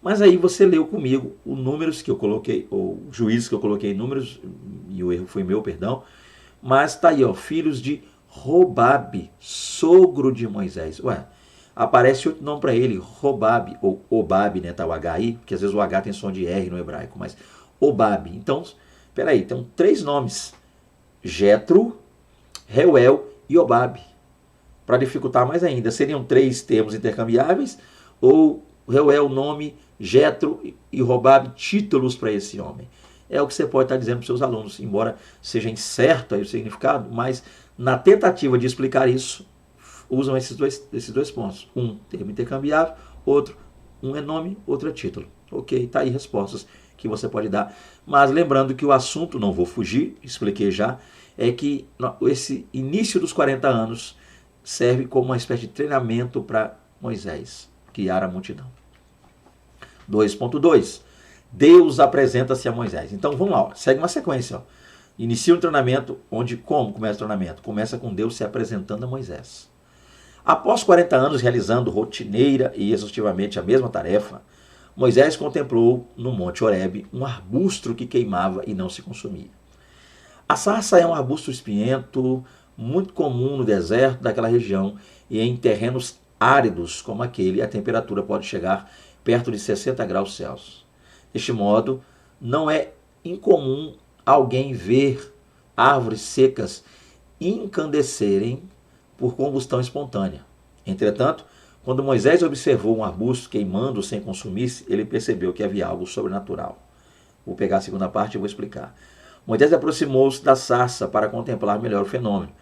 Mas aí você leu comigo os números que eu coloquei, ou juízes que eu coloquei em números, e o erro foi meu, perdão. Mas tá aí, ó, filhos de Robabe, sogro de Moisés. Ué, aparece outro nome para ele, Robabe, ou Obabe, né? Tá o H aí, porque às vezes o H tem som de R no hebraico, mas Obabe. Então, peraí, tem 3 nomes: Jetro, Reuel e Obabe. Para dificultar mais ainda, seriam 3 termos intercambiáveis ou Reuel nome, Jetro e Robabe títulos para esse homem? É o que você pode estar dizendo para os seus alunos, embora seja incerto aí o significado, mas na tentativa de explicar isso, usam esses dois pontos. Um termo intercambiável, outro, um é nome, outro é título. Ok, tá aí respostas que você pode dar. Mas lembrando que o assunto, não vou fugir, expliquei já, é que esse início dos 40 anos serve como uma espécie de treinamento para Moisés guiar a multidão. 2.2. Deus apresenta-se a Moisés. Então vamos lá, ó, segue uma sequência. Ó. Inicia um treinamento onde, como começa o treinamento? Começa com Deus se apresentando a Moisés. Após 40 anos realizando rotineira e exaustivamente a mesma tarefa, Moisés contemplou no Monte Horebe um arbusto que queimava e não se consumia. A sarça é um arbusto espinhento, muito comum no deserto daquela região e em terrenos áridos como aquele, a temperatura pode chegar perto de 60 graus Celsius. Deste modo, não é incomum alguém ver árvores secas incandescerem por combustão espontânea. Entretanto, quando Moisés observou um arbusto queimando sem consumir-se, ele percebeu que havia algo sobrenatural. Vou pegar a segunda parte e vou explicar. Moisés aproximou-se da sarça para contemplar melhor o fenômeno,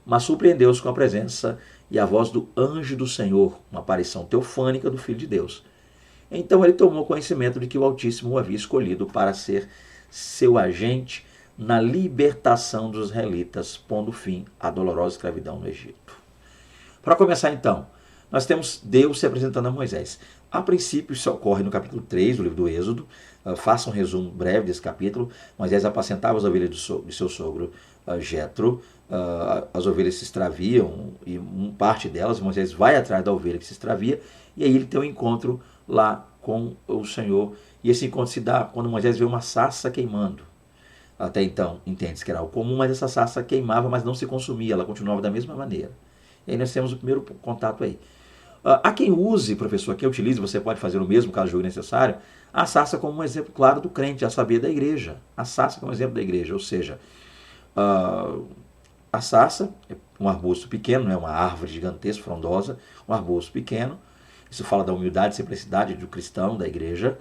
mas surpreendeu-se com a presença e a voz do anjo do Senhor, uma aparição teofânica do Filho de Deus. Então ele tomou conhecimento de que o Altíssimo o havia escolhido para ser seu agente na libertação dos israelitas, pondo fim à dolorosa escravidão no Egito. Para começar então, nós temos Deus se apresentando a Moisés. A princípio, isso ocorre no capítulo 3 do livro do Êxodo. Faça um resumo breve desse capítulo. Moisés apacentava as ovelhas de seu sogro Jetro. As ovelhas se extraviam, e parte delas, Moisés vai atrás da ovelha que se extravia, e aí ele tem um encontro lá com o Senhor. E esse encontro se dá quando Moisés vê uma sarça queimando. Até então, entende-se que era algo comum, mas essa sarça queimava, mas não se consumia, ela continuava da mesma maneira. E aí nós temos o primeiro contato aí. Há quem use, professor, quem utilize, você pode fazer o mesmo caso julgue necessário, a sarça como um exemplo claro do crente, a saber, da igreja. A sarça como um exemplo da igreja, ou seja, a sarça é um arbusto pequeno, não é uma árvore gigantesca, frondosa, um arbusto pequeno. Isso fala da humildade e simplicidade do cristão, da igreja.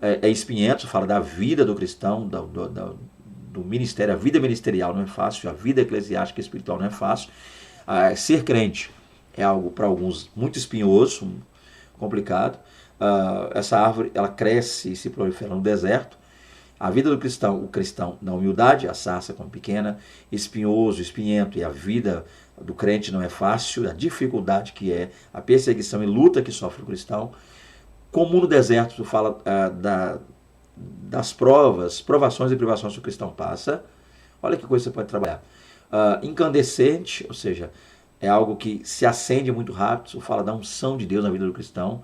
É espinhento, fala da vida do cristão, do ministério. A vida ministerial não é fácil, a vida eclesiástica e espiritual não é fácil. Ser crente é algo para alguns muito espinhoso, complicado. Essa árvore ela cresce e se prolifera no deserto. A vida do cristão, o cristão na humildade, a sarça como pequena, espinhoso, espinhento, e a vida do crente não é fácil, a dificuldade que é, a perseguição e luta que sofre o cristão. Comum no deserto, fala das provações e privações que o cristão passa. Olha que coisa você pode trabalhar. Incandescente, ou seja, é algo que se acende muito rápido. Isso fala da unção de Deus na vida do cristão.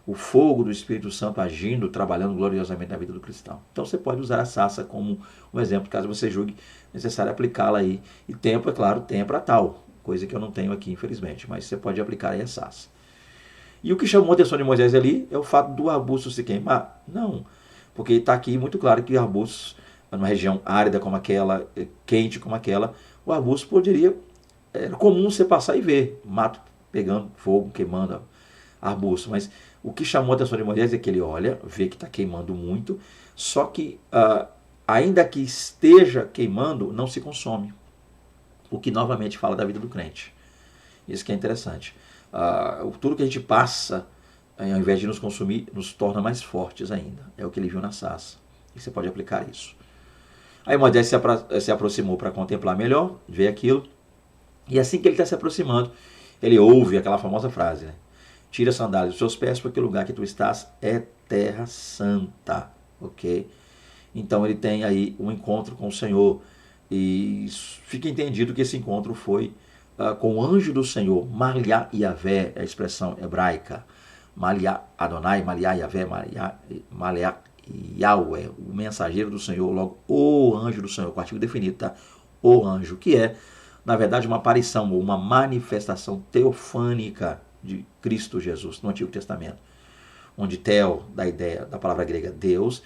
O fogo do Espírito Santo agindo, trabalhando gloriosamente na vida do cristão. Então você pode usar a sarça como um exemplo, caso você julgue necessário aplicá-la aí. E tempo, é claro, tempo para tal. Coisa que eu não tenho aqui, infelizmente. Mas você pode aplicar aí a sarça. E o que chamou a atenção de Moisés ali é o fato do arbusto se queimar? Não. Porque está aqui muito claro que arbustos, numa região árida como aquela, quente como aquela, o arbusto poderia... Era comum você passar e ver mato pegando fogo, queimando arbusto. Mas o que chamou a atenção de Moisés é que ele olha, vê que está queimando muito, só que ainda que esteja queimando, não se consome. O que novamente fala da vida do crente. Isso que é interessante. Tudo que a gente passa, ao invés de nos consumir, nos torna mais fortes ainda. É o que ele viu na sarça. E você pode aplicar isso. Aí Moisés se aproximou para contemplar melhor, ver aquilo. E assim que ele está se aproximando, ele ouve aquela famosa frase, né? Tira as sandálias dos seus pés, porque o lugar que tu estás é terra santa. Ok? Então ele tem aí um encontro com o Senhor. E fica entendido que esse encontro foi com o anjo do Senhor. Marliá Yavé é a expressão hebraica. Maliá Adonai, Maliá Yavé, Maliá Yahweh, o mensageiro do Senhor, logo o anjo do Senhor, com o artigo definido, tá? O anjo, que é, na verdade, uma aparição ou uma manifestação teofânica de Cristo Jesus no Antigo Testamento, onde teo, da ideia da palavra grega Deus,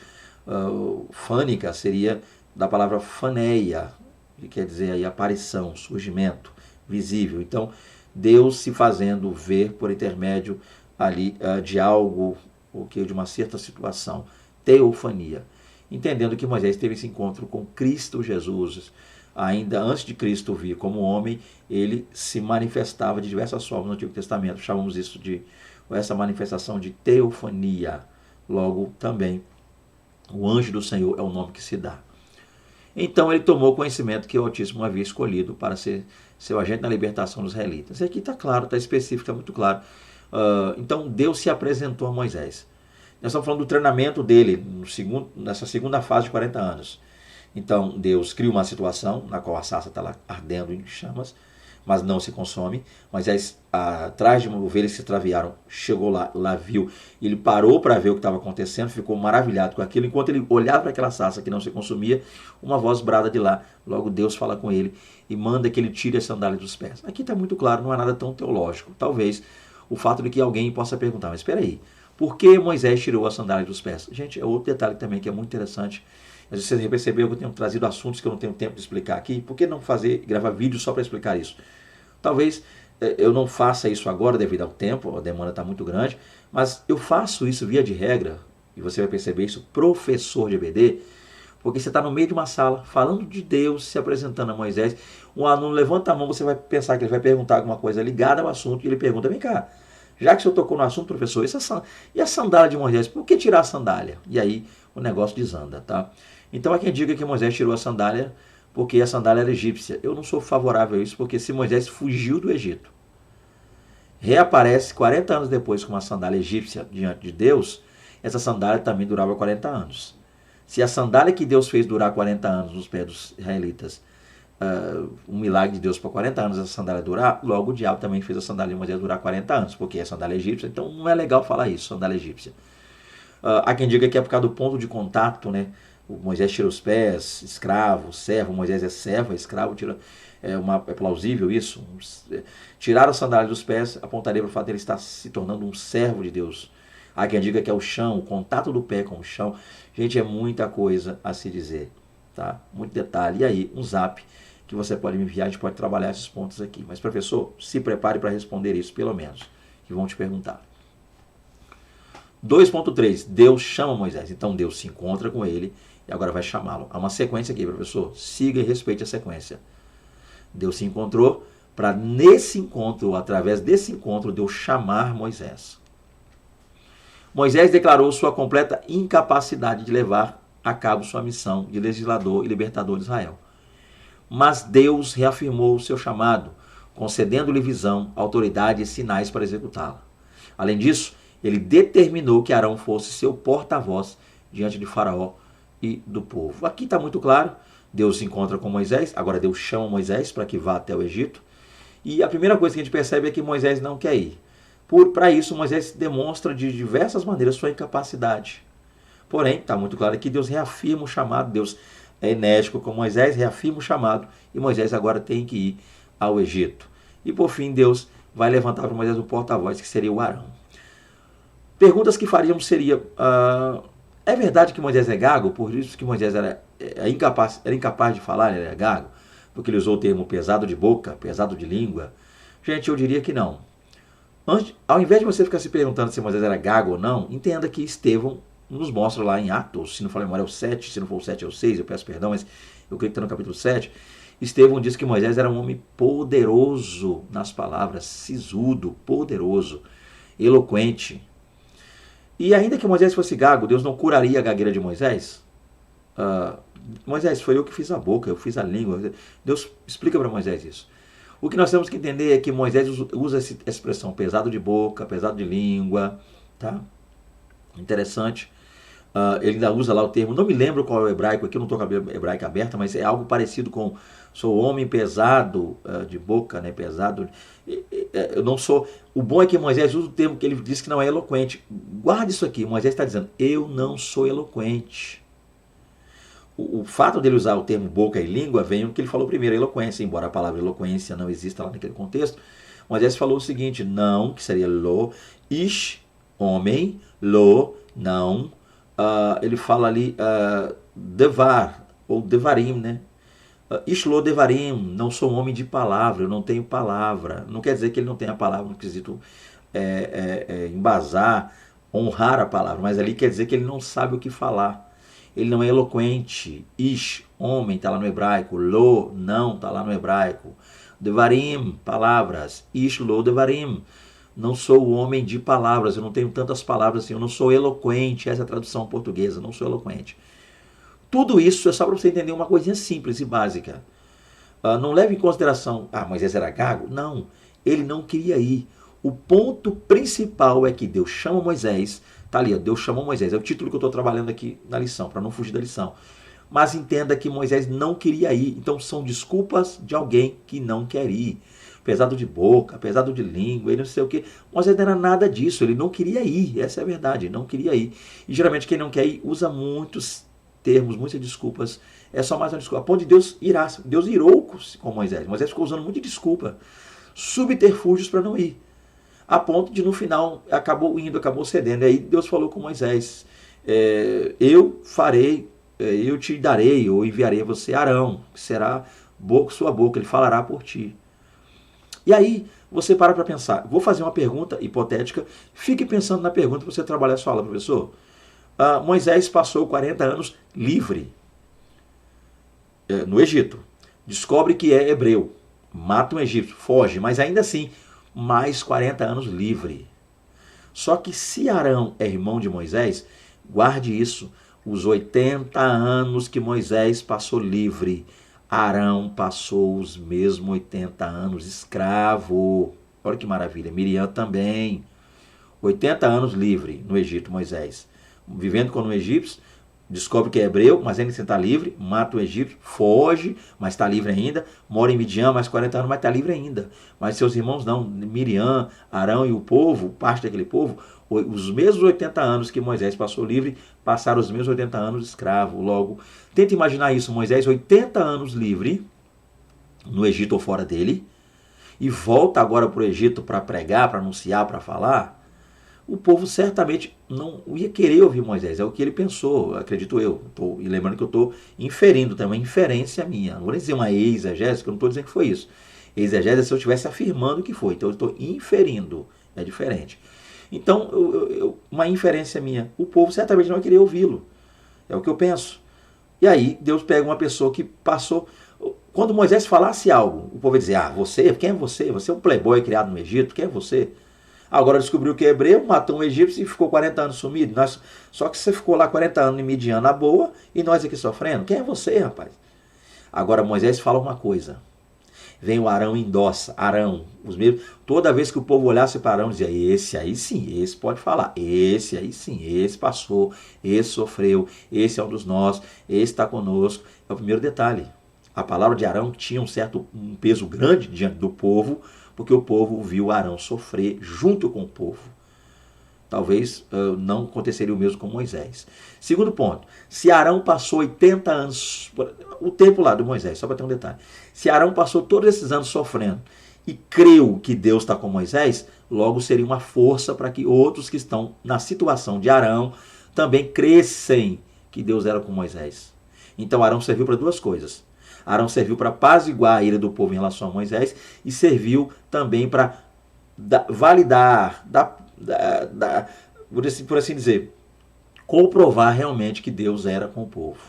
fânica seria da palavra faneia, que quer dizer aí aparição, surgimento, visível. Então, Deus se fazendo ver por intermédio ali de algo, ou que de uma certa situação, teofania. Entendendo que Moisés teve esse encontro com Cristo Jesus, ainda antes de Cristo vir como homem, ele se manifestava de diversas formas no Antigo Testamento. Chamamos isso de essa manifestação de teofania. Logo, também, o anjo do Senhor é o nome que se dá. Então ele tomou conhecimento que o Altíssimo havia escolhido para ser seu agente na libertação dos israelitas. Isso aqui está claro, está específico, está muito claro. Então Deus se apresentou a Moisés. Nós estamos falando do treinamento dele nessa segunda fase de 40 anos. Então Deus cria uma situação na qual a sarça está lá ardendo em chamas, mas não se consome. Moisés, atrás de ovelhas que se extraviaram, chegou lá viu, ele parou para ver o que estava acontecendo, ficou maravilhado com aquilo. Enquanto ele olhava para aquela sarça que não se consumia, uma voz brada de lá. Logo Deus fala com ele e manda que ele tire as sandálias dos pés. Aqui está muito claro, não é nada tão teológico. Talvez o fato de que alguém possa perguntar, mas espera aí, por que Moisés tirou as sandálias dos pés? Gente, é outro detalhe também que é muito interessante. Às vezes você percebeu que eu tenho trazido assuntos que eu não tenho tempo de explicar aqui. Por que não gravar vídeo só para explicar isso? Talvez eu não faça isso agora devido ao tempo, a demanda está muito grande, mas eu faço isso via de regra, e você vai perceber isso, professor de EBD, porque você está no meio de uma sala, falando de Deus, se apresentando a Moisés, um aluno levanta a mão, você vai pensar que ele vai perguntar alguma coisa ligada ao assunto, e ele pergunta, vem cá, já que o senhor tocou no assunto, professor, e a sandália de Moisés, por que tirar a sandália? E aí o negócio desanda, tá? Então há quem diga que Moisés tirou a sandália porque a sandália era egípcia. Eu não sou favorável a isso, porque se Moisés fugiu do Egito, reaparece 40 anos depois com uma sandália egípcia diante de Deus, essa sandália também durava 40 anos. Se a sandália que Deus fez durar 40 anos nos pés dos israelitas, um milagre de Deus para 40 anos essa sandália durar, logo o diabo também fez a sandália de Moisés durar 40 anos, porque é sandália egípcia, então não é legal falar isso, sandália egípcia. Há quem diga que é por causa do ponto de contato, né? O Moisés tira os pés, escravo, servo, Moisés é servo, é escravo, é plausível isso. Tirar a sandália dos pés apontaria para o fato de ele estar se tornando um servo de Deus. Há quem diga que é o chão, o contato do pé com o chão. Gente, é muita coisa a se dizer, tá? Muito detalhe. E aí, um zap que você pode me enviar, a gente pode trabalhar esses pontos aqui. Mas, professor, se prepare para responder isso, pelo menos, que vão te perguntar. 2.3, Deus chama Moisés. Então Deus se encontra com ele e agora vai chamá-lo. Há uma sequência aqui, professor. Siga e respeite a sequência. Deus se encontrou para nesse encontro, através desse encontro, Deus chamar Moisés. Moisés declarou sua completa incapacidade de levar a cabo sua missão de legislador e libertador de Israel. Mas Deus reafirmou o seu chamado, concedendo-lhe visão, autoridade e sinais para executá-la. Além disso, ele determinou que Arão fosse seu porta-voz diante de Faraó e do povo. Aqui está muito claro, Deus se encontra com Moisés, agora Deus chama Moisés para que vá até o Egito, e a primeira coisa que a gente percebe é que Moisés não quer ir. Para isso, Moisés demonstra de diversas maneiras sua incapacidade. Porém, está muito claro que Deus reafirma o chamado, Deus é enérgico com Moisés, reafirma o chamado, e Moisés agora tem que ir ao Egito. E por fim, Deus vai levantar para Moisés o porta-voz, que seria o Arão. Perguntas que faríamos seria, é verdade que Moisés é gago? Por isso que Moisés era incapaz de falar, ele era gago? Porque ele usou o termo pesado de boca, pesado de língua? Gente, eu diria que não. Ao invés de você ficar se perguntando se Moisés era gago ou não, entenda que Estevão nos mostra lá em Atos, se não for a memória é o 7, se não for o 7 é o 6, eu peço perdão, mas eu creio que está no capítulo 7, Estevão diz que Moisés era um homem poderoso nas palavras, sisudo, poderoso, eloquente. E ainda que Moisés fosse gago, Deus não curaria a gagueira de Moisés? Moisés, foi eu que fiz a boca, eu fiz a língua. Deus explica para Moisés isso. O que nós temos que entender é que Moisés usa essa expressão, pesado de boca, pesado de língua, tá? Interessante. Ele ainda usa lá o termo, não me lembro qual é o hebraico aqui, eu não estou com a Bíblia hebraica aberta, mas é algo parecido com sou homem pesado de boca, né, pesado. Eu não sou. O bom é que Moisés usa o termo que ele diz que não é eloquente. Guarde isso aqui, Moisés está dizendo, eu não sou eloquente. O fato dele usar o termo boca e língua vem do que ele falou primeiro, eloquência, embora a palavra eloquência não exista lá naquele contexto. Moisés falou o seguinte, não, que seria lo, ish, homem, lo, não. Ele fala ali devar, ou devarim, né? Ish lo devarim, não sou um homem de palavra, eu não tenho palavra. Não quer dizer que ele não tenha palavra no quesito embasar, honrar a palavra, mas ali quer dizer que ele não sabe o que falar. Ele não é eloquente. Ish, homem, está lá no hebraico. Lo, não, está lá no hebraico. Devarim, palavras. Ish, lo, devarim. Não sou o homem de palavras, eu não tenho tantas palavras assim, eu não sou eloquente. Essa é a tradução portuguesa, não sou eloquente. Tudo isso é só para você entender uma coisinha simples e básica. Não leve em consideração, Moisés era gago? Não, ele não queria ir. O ponto principal é que Deus chama Moisés, está ali, Deus chamou Moisés, é o título que eu estou trabalhando aqui na lição, para não fugir da lição. Mas entenda que Moisés não queria ir, então são desculpas de alguém que não quer ir. Pesado de boca, pesado de língua, ele não sei o que. Moisés não era nada disso, ele não queria ir, essa é a verdade, não queria ir. E geralmente quem não quer ir usa muitos termos, muitas desculpas, é só mais uma desculpa. A ponto de Deus irou com Moisés. Moisés ficou usando muita desculpa, subterfúgios para não ir. A ponto de no final acabou indo, acabou cedendo. E aí Deus falou com Moisés, eu farei, eu te darei ou enviarei a você Arão, que será sua boca, ele falará por ti. E aí você para pensar, vou fazer uma pergunta hipotética, fique pensando na pergunta para você trabalhar a sua aula, professor. Moisés passou 40 anos livre no Egito, descobre que é hebreu, mata um egípcio, foge, mas ainda assim, mais 40 anos livre. Só que se Arão é irmão de Moisés, guarde isso, os 80 anos que Moisés passou livre, Arão passou os mesmos 80 anos escravo. Olha que maravilha, Miriam também. 80 anos livre no Egito, Moisés. Vivendo com um egípcio, descobre que é hebreu, mas ainda está livre, mata o egípcio, foge, mas está livre ainda, mora em Midian, mais 40 anos, mas está livre ainda. Mas seus irmãos não, Miriam, Arão e o povo, parte daquele povo, os mesmos 80 anos que Moisés passou livre, passaram os mesmos 80 anos escravo. Logo, tenta imaginar isso, Moisés 80 anos livre, no Egito ou fora dele, e volta agora para o Egito para pregar, para anunciar, para falar. O povo certamente não ia querer ouvir Moisés, é o que ele pensou, acredito eu. E lembrando que eu estou inferindo, tem uma inferência minha, não vou nem dizer uma exegese, que eu não estou dizendo que foi isso. Exegese é se eu estivesse afirmando que foi, então eu estou inferindo, é diferente. Então, uma inferência minha, o povo certamente não ia querer ouvi-lo, é o que eu penso. E aí, Deus pega uma pessoa que passou. Quando Moisés falasse algo, o povo ia dizer, você, quem é você? Você é um playboy criado no Egito, quem é você? Agora descobriu que é hebreu, matou um egípcio e ficou 40 anos sumido. Só que você ficou lá 40 anos em Midian na boa e nós aqui sofrendo. Quem é você, rapaz? Agora Moisés fala uma coisa. Vem o Arão e endossa. Arão, os mesmos. Toda vez que o povo olhasse para Arão, dizia, esse aí sim, esse pode falar. Esse aí sim, esse passou, esse sofreu, esse é um dos nossos, esse está conosco. É o primeiro detalhe. A palavra de Arão tinha um peso grande diante do povo, porque o povo viu Arão sofrer junto com o povo. Talvez não aconteceria o mesmo com Moisés. Segundo ponto, se Arão passou 80 anos, o tempo lá do Moisés, só para ter um detalhe, se Arão passou todos esses anos sofrendo e creu que Deus está com Moisés, logo seria uma força para que outros que estão na situação de Arão também crescem que Deus era com Moisés. Então Arão serviu para duas coisas. Arão serviu para apaziguar a ira do povo em relação a Moisés e serviu também para validar, por assim dizer, comprovar realmente que Deus era com o povo.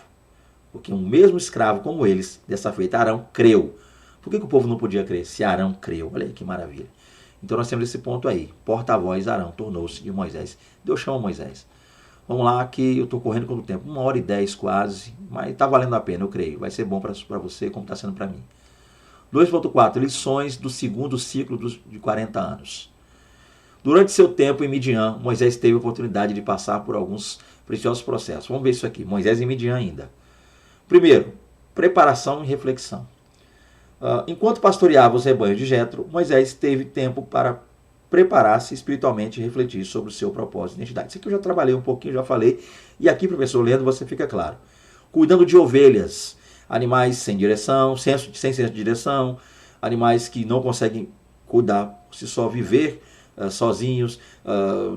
Porque um mesmo escravo como eles, dessa feita, Arão creu. Por que o povo não podia crer se Arão creu? Olha aí que maravilha. Então nós temos esse ponto aí. Porta-voz Arão tornou-se de Moisés. Deus chama Moisés. Vamos lá que eu estou correndo contra o tempo. 1h10 quase, mas está valendo a pena, eu creio. Vai ser bom para você como está sendo para mim. 2.4. Lições do segundo ciclo de 40 anos. Durante seu tempo em Midian, Moisés teve a oportunidade de passar por alguns preciosos processos. Vamos ver isso aqui, Moisés e Midian ainda. Primeiro, preparação e reflexão. Enquanto pastoreava os rebanhos de Jetro, Moisés teve tempo para preparar-se espiritualmente e refletir sobre o seu propósito e identidade. Isso aqui eu já trabalhei um pouquinho, já falei, e aqui, professor Leandro, você fica claro. Cuidando de ovelhas, animais sem direção, sem senso de direção, animais que não conseguem cuidar, se só viver sozinhos,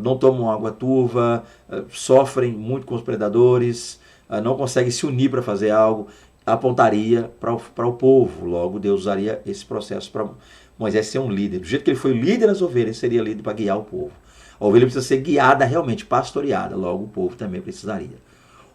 não tomam água turva, sofrem muito com os predadores, não conseguem se unir para fazer algo, apontaria para o povo. Logo, Deus usaria esse processo para Moisés ser um líder. Do jeito que ele foi líder das ovelhas, seria líder para guiar o povo. A ovelha precisa ser guiada realmente, pastoreada, logo o povo também precisaria.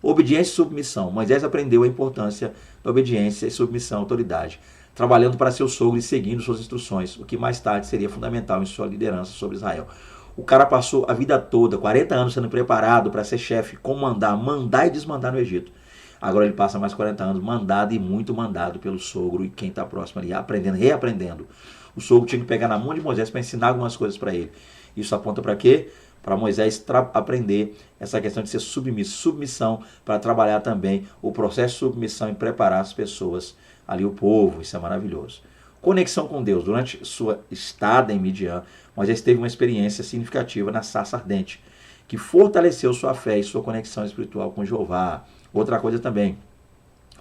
Obediência e submissão. Moisés aprendeu a importância da obediência e submissão à autoridade, trabalhando para seu sogro e seguindo suas instruções, o que mais tarde seria fundamental em sua liderança sobre Israel. O cara passou a vida toda, 40 anos, sendo preparado para ser chefe, comandar, mandar e desmandar no Egito. Agora ele passa mais 40 anos mandado e muito mandado pelo sogro e quem está próximo ali, aprendendo, reaprendendo. O sogro tinha que pegar na mão de Moisés para ensinar algumas coisas para ele. Isso aponta para quê? Para Moisés aprender essa questão de ser submisso, submissão, para trabalhar também o processo de submissão e preparar as pessoas, ali o povo. Isso é maravilhoso. Conexão com Deus. Durante sua estada em Midian, Moisés teve uma experiência significativa na sarça ardente, que fortaleceu sua fé e sua conexão espiritual com Jeová. Outra coisa também,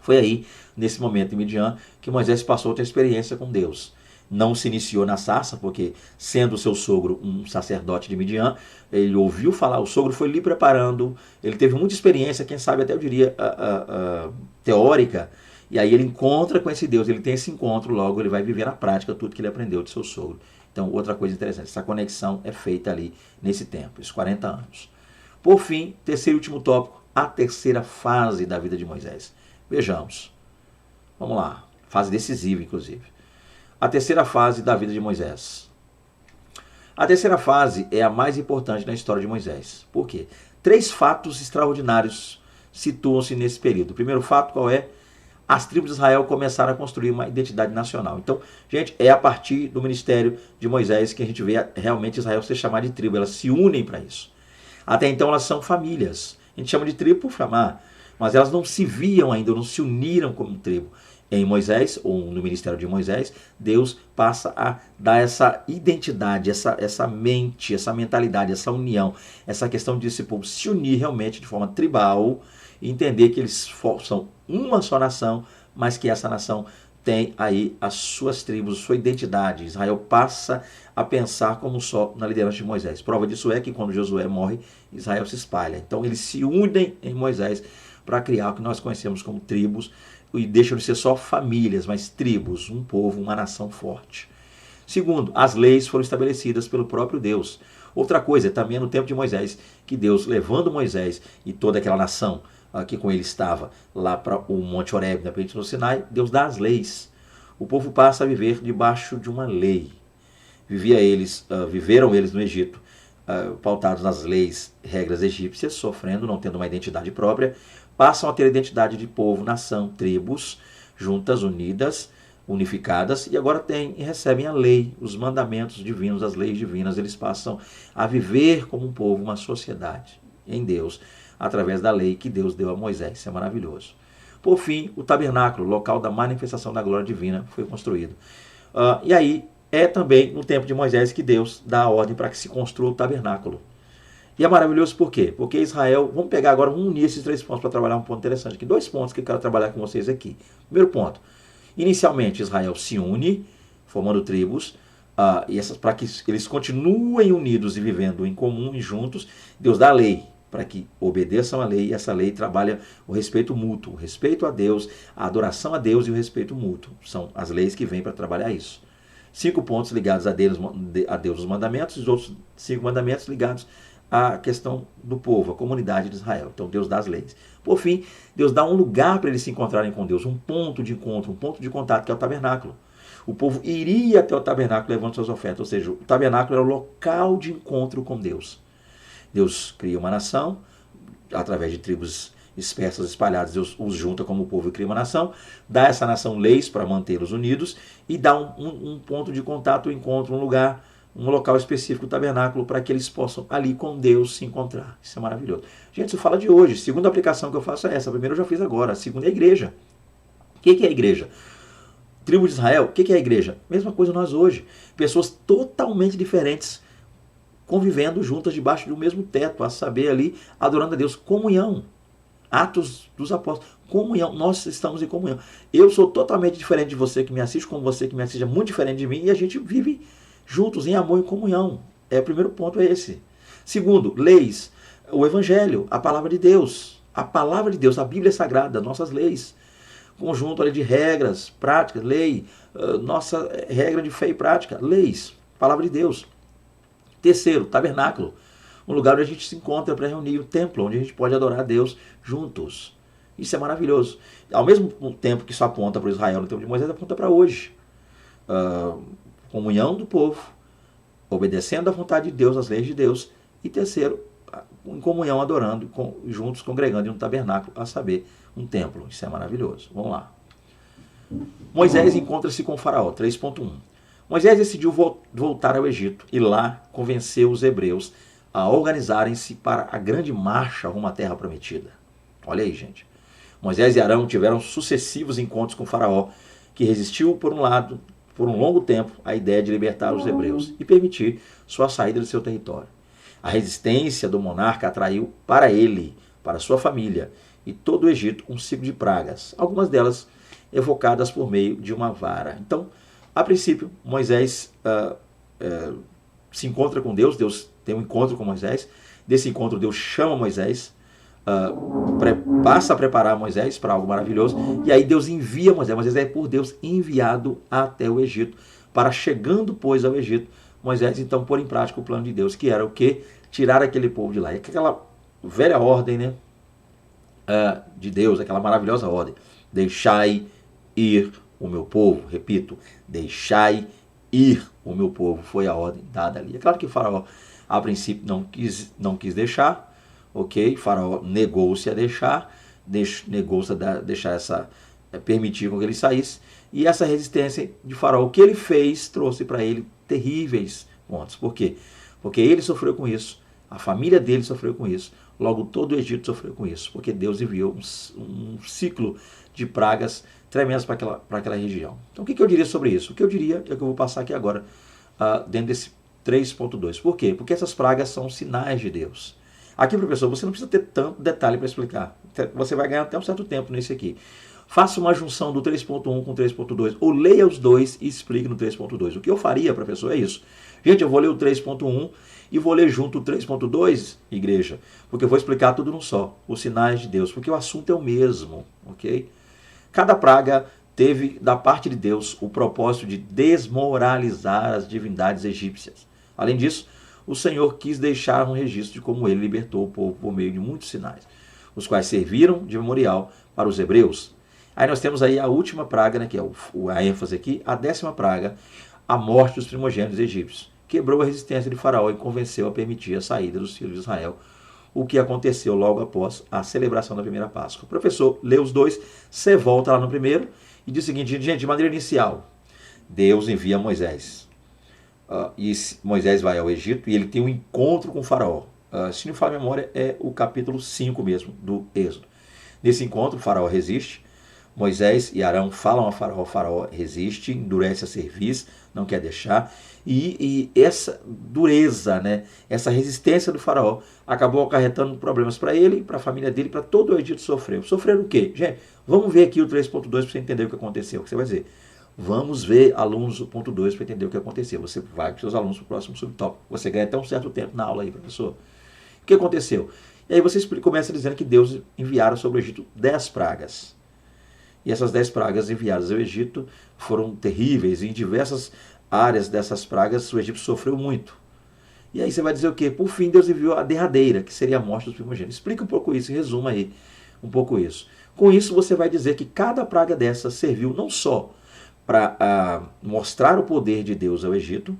foi aí, nesse momento em Midian, que Moisés passou a ter experiência com Deus. Não se iniciou na sarça, porque sendo seu sogro um sacerdote de Midian, ele ouviu falar, o sogro foi lhe preparando, ele teve muita experiência, quem sabe até eu diria teórica, e aí ele encontra com esse Deus, ele tem esse encontro, logo ele vai viver na prática tudo que ele aprendeu de seu sogro. Então, outra coisa interessante, essa conexão é feita ali nesse tempo, esses 40 anos. Por fim, terceiro e último tópico, a terceira fase da vida de Moisés. Vejamos. Vamos lá. Fase decisiva, inclusive. A terceira fase da vida de Moisés. A terceira fase é a mais importante na história de Moisés. Por quê? 3 fatos extraordinários situam-se nesse período. O primeiro fato, qual é? As tribos de Israel começaram a construir uma identidade nacional. Então, gente, é a partir do ministério de Moisés que a gente vê realmente Israel ser chamada de tribo. Elas se unem para isso. Até então, elas são famílias. A gente chama de tribo por chamar, mas elas não se viam ainda, não se uniram como tribo. Em Moisés, ou no ministério de Moisés, Deus passa a dar essa identidade, essa mente, essa mentalidade, essa união, essa questão de esse povo se unir realmente de forma tribal e entender que eles são uma só nação, mas que essa nação tem aí as suas tribos, sua identidade. Israel passa a pensar como só na liderança de Moisés. Prova disso é que quando Josué morre, Israel se espalha. Então eles se unem em Moisés para criar o que nós conhecemos como tribos e deixam de ser só famílias, mas tribos, um povo, uma nação forte. Segundo, as leis foram estabelecidas pelo próprio Deus. Outra coisa, também no tempo de Moisés, que Deus, levando Moisés e toda aquela nação que com ele estava lá para o Monte Horebe, na Península do Sinai, Deus dá as leis. O povo passa a viver debaixo de uma lei. Viveram eles no Egito, pautados nas leis, regras egípcias, sofrendo, não tendo uma identidade própria, passam a ter identidade de povo, nação, tribos, juntas, unidas, unificadas, e agora recebem a lei, os mandamentos divinos, as leis divinas. Eles passam a viver como um povo, uma sociedade em Deus, através da lei que Deus deu a Moisés. Isso é maravilhoso. Por fim, o tabernáculo, local da manifestação da glória divina, foi construído. E aí, é também no tempo de Moisés que Deus dá a ordem para que se construa o tabernáculo. E é maravilhoso por quê? Porque Israel, vamos pegar agora, vamos unir esses 3 pontos para trabalhar um ponto interessante aqui. 2 pontos que eu quero trabalhar com vocês aqui. Primeiro ponto, inicialmente Israel se une, formando tribos, para que eles continuem unidos e vivendo em comum e juntos. Deus dá a lei para que obedeçam a lei, e essa lei trabalha o respeito mútuo, o respeito a Deus, a adoração a Deus e o respeito mútuo. São as leis que vêm para trabalhar isso. 5 pontos ligados a Deus, os mandamentos, e os outros 5 mandamentos ligados à questão do povo, a comunidade de Israel. Então Deus dá as leis. Por fim, Deus dá um lugar para eles se encontrarem com Deus, um ponto de encontro, um ponto de contato, que é o tabernáculo. O povo iria até o tabernáculo levando suas ofertas, ou seja, o tabernáculo era o local de encontro com Deus. Deus cria uma nação, através de tribos dispersas, espalhadas, Deus os junta como povo e cria uma nação, dá a essa nação leis para mantê-los unidos e dá um ponto de contato, um encontro, um lugar um local específico, o tabernáculo, para que eles possam ali com Deus se encontrar. Isso é maravilhoso. Gente, isso fala de hoje. A segunda aplicação que eu faço é essa. A primeira eu já fiz agora. A segunda é a igreja. O que é a igreja? Tribo de Israel, o que é a igreja? Mesma coisa nós hoje. Pessoas totalmente diferentes convivendo juntas debaixo do mesmo teto, a saber ali, adorando a Deus. Comunhão. Atos dos Apóstolos. Comunhão. Nós estamos em comunhão. Eu sou totalmente diferente de você que me assiste, como você que me assiste é muito diferente de mim, e a gente vive juntos em amor e comunhão. O primeiro ponto é esse. Segundo, leis. O Evangelho, a palavra de Deus. A palavra de Deus, a Bíblia Sagrada, nossas leis. Conjunto ali de regras, práticas, lei, nossa regra de fé e prática, leis, palavra de Deus. Terceiro, tabernáculo, um lugar onde a gente se encontra para reunir, o templo, onde a gente pode adorar a Deus juntos. Isso é maravilhoso. Ao mesmo tempo que isso aponta para Israel no tempo de Moisés, aponta para hoje. Comunhão do povo, obedecendo à vontade de Deus, às leis de Deus. E terceiro, em comunhão, adorando, juntos, congregando em um tabernáculo, a saber, um templo. Isso é maravilhoso. Vamos lá. Moisés encontra-se com o faraó, 3.1. Moisés decidiu voltar ao Egito e lá convenceu os hebreus a organizarem-se para a grande marcha rumo à terra prometida. Olha aí, gente. Moisés e Arão tiveram sucessivos encontros com o faraó, que resistiu, por um lado, por um longo tempo, à ideia de libertar os hebreus e permitir sua saída do seu território. A resistência do monarca atraiu para ele, para sua família e todo o Egito um ciclo de pragas, algumas delas evocadas por meio de uma vara. Então, a princípio, Moisés se encontra com Deus, Deus tem um encontro com Moisés, desse encontro Deus chama Moisés, passa a preparar Moisés para algo maravilhoso, e aí Deus envia Moisés. Moisés é por Deus enviado até o Egito, para chegando, pois, ao Egito, Moisés então pôr em prática o plano de Deus, que era o quê? Tirar aquele povo de lá. E aquela velha ordem, né, de Deus, aquela maravilhosa ordem, deixai ir o meu povo, repito, deixai ir o meu povo, foi a ordem dada ali. É claro que o faraó, a princípio, não quis deixar, ok? O faraó negou-se a deixar, negou-se a deixar permitir com que ele saísse, e essa resistência de faraó, o que ele fez, trouxe para ele terríveis pontos. Por quê? Porque ele sofreu com isso, a família dele sofreu com isso, logo todo o Egito sofreu com isso, porque Deus enviou um ciclo de pragas tremendas para aquela região. Então, o que eu diria sobre isso? O que eu diria é o que eu vou passar aqui agora, dentro desse 3.2. Por quê? Porque essas pragas são sinais de Deus. Aqui, professor, você não precisa ter tanto detalhe para explicar. Você vai ganhar até um certo tempo nesse aqui. Faça uma junção do 3.1 com 3.2, ou leia os dois e explique no 3.2. O que eu faria, professor, é isso. Gente, eu vou ler o 3.1 e vou ler junto o 3.2, igreja, porque eu vou explicar tudo num só, os sinais de Deus, porque o assunto é o mesmo, ok? Cada praga teve, da parte de Deus, o propósito de desmoralizar as divindades egípcias. Além disso, o Senhor quis deixar um registro de como ele libertou o povo por meio de muitos sinais, os quais serviram de memorial para os hebreus. Aí nós temos aí a última praga, né, que é a ênfase aqui, a 10ª praga, a morte dos primogênitos egípcios. Quebrou a resistência de Faraó e convenceu a permitir a saída dos filhos de Israel, o que aconteceu logo após a celebração da primeira Páscoa. O professor lê os dois, você volta lá no primeiro e diz o seguinte, gente, de maneira inicial, Deus envia Moisés. E Moisés vai ao Egito e ele tem um encontro com o Faraó. Se não me falha a memória, é o capítulo 5 mesmo, do Êxodo. Nesse encontro, o Faraó resiste, Moisés e Arão falam a Faraó, o Faraó resiste, endurece a cerviz, não quer deixar, e essa dureza, né, essa resistência do Faraó acabou acarretando problemas para ele, para a família dele, para todo o Egito sofreu. Sofreram o quê? Gente, vamos ver aqui o 3.2 para você entender o que aconteceu. O que você vai dizer? Vamos ver, alunos, o ponto 2 para entender o que aconteceu. Você vai com seus alunos para o próximo subtópico. Você ganha até um certo tempo na aula aí, professor. O que aconteceu? E aí você começa dizendo que Deus enviara sobre o Egito 10 pragas. E essas 10 pragas enviadas ao Egito foram terríveis. E em diversas áreas dessas pragas, o Egito sofreu muito. E aí você vai dizer o quê? Por fim, Deus enviou a derradeira, que seria a morte dos primogênitos. Explica um pouco isso, resuma aí um pouco isso. Com isso, você vai dizer que cada praga dessa serviu não só para mostrar o poder de Deus ao Egito,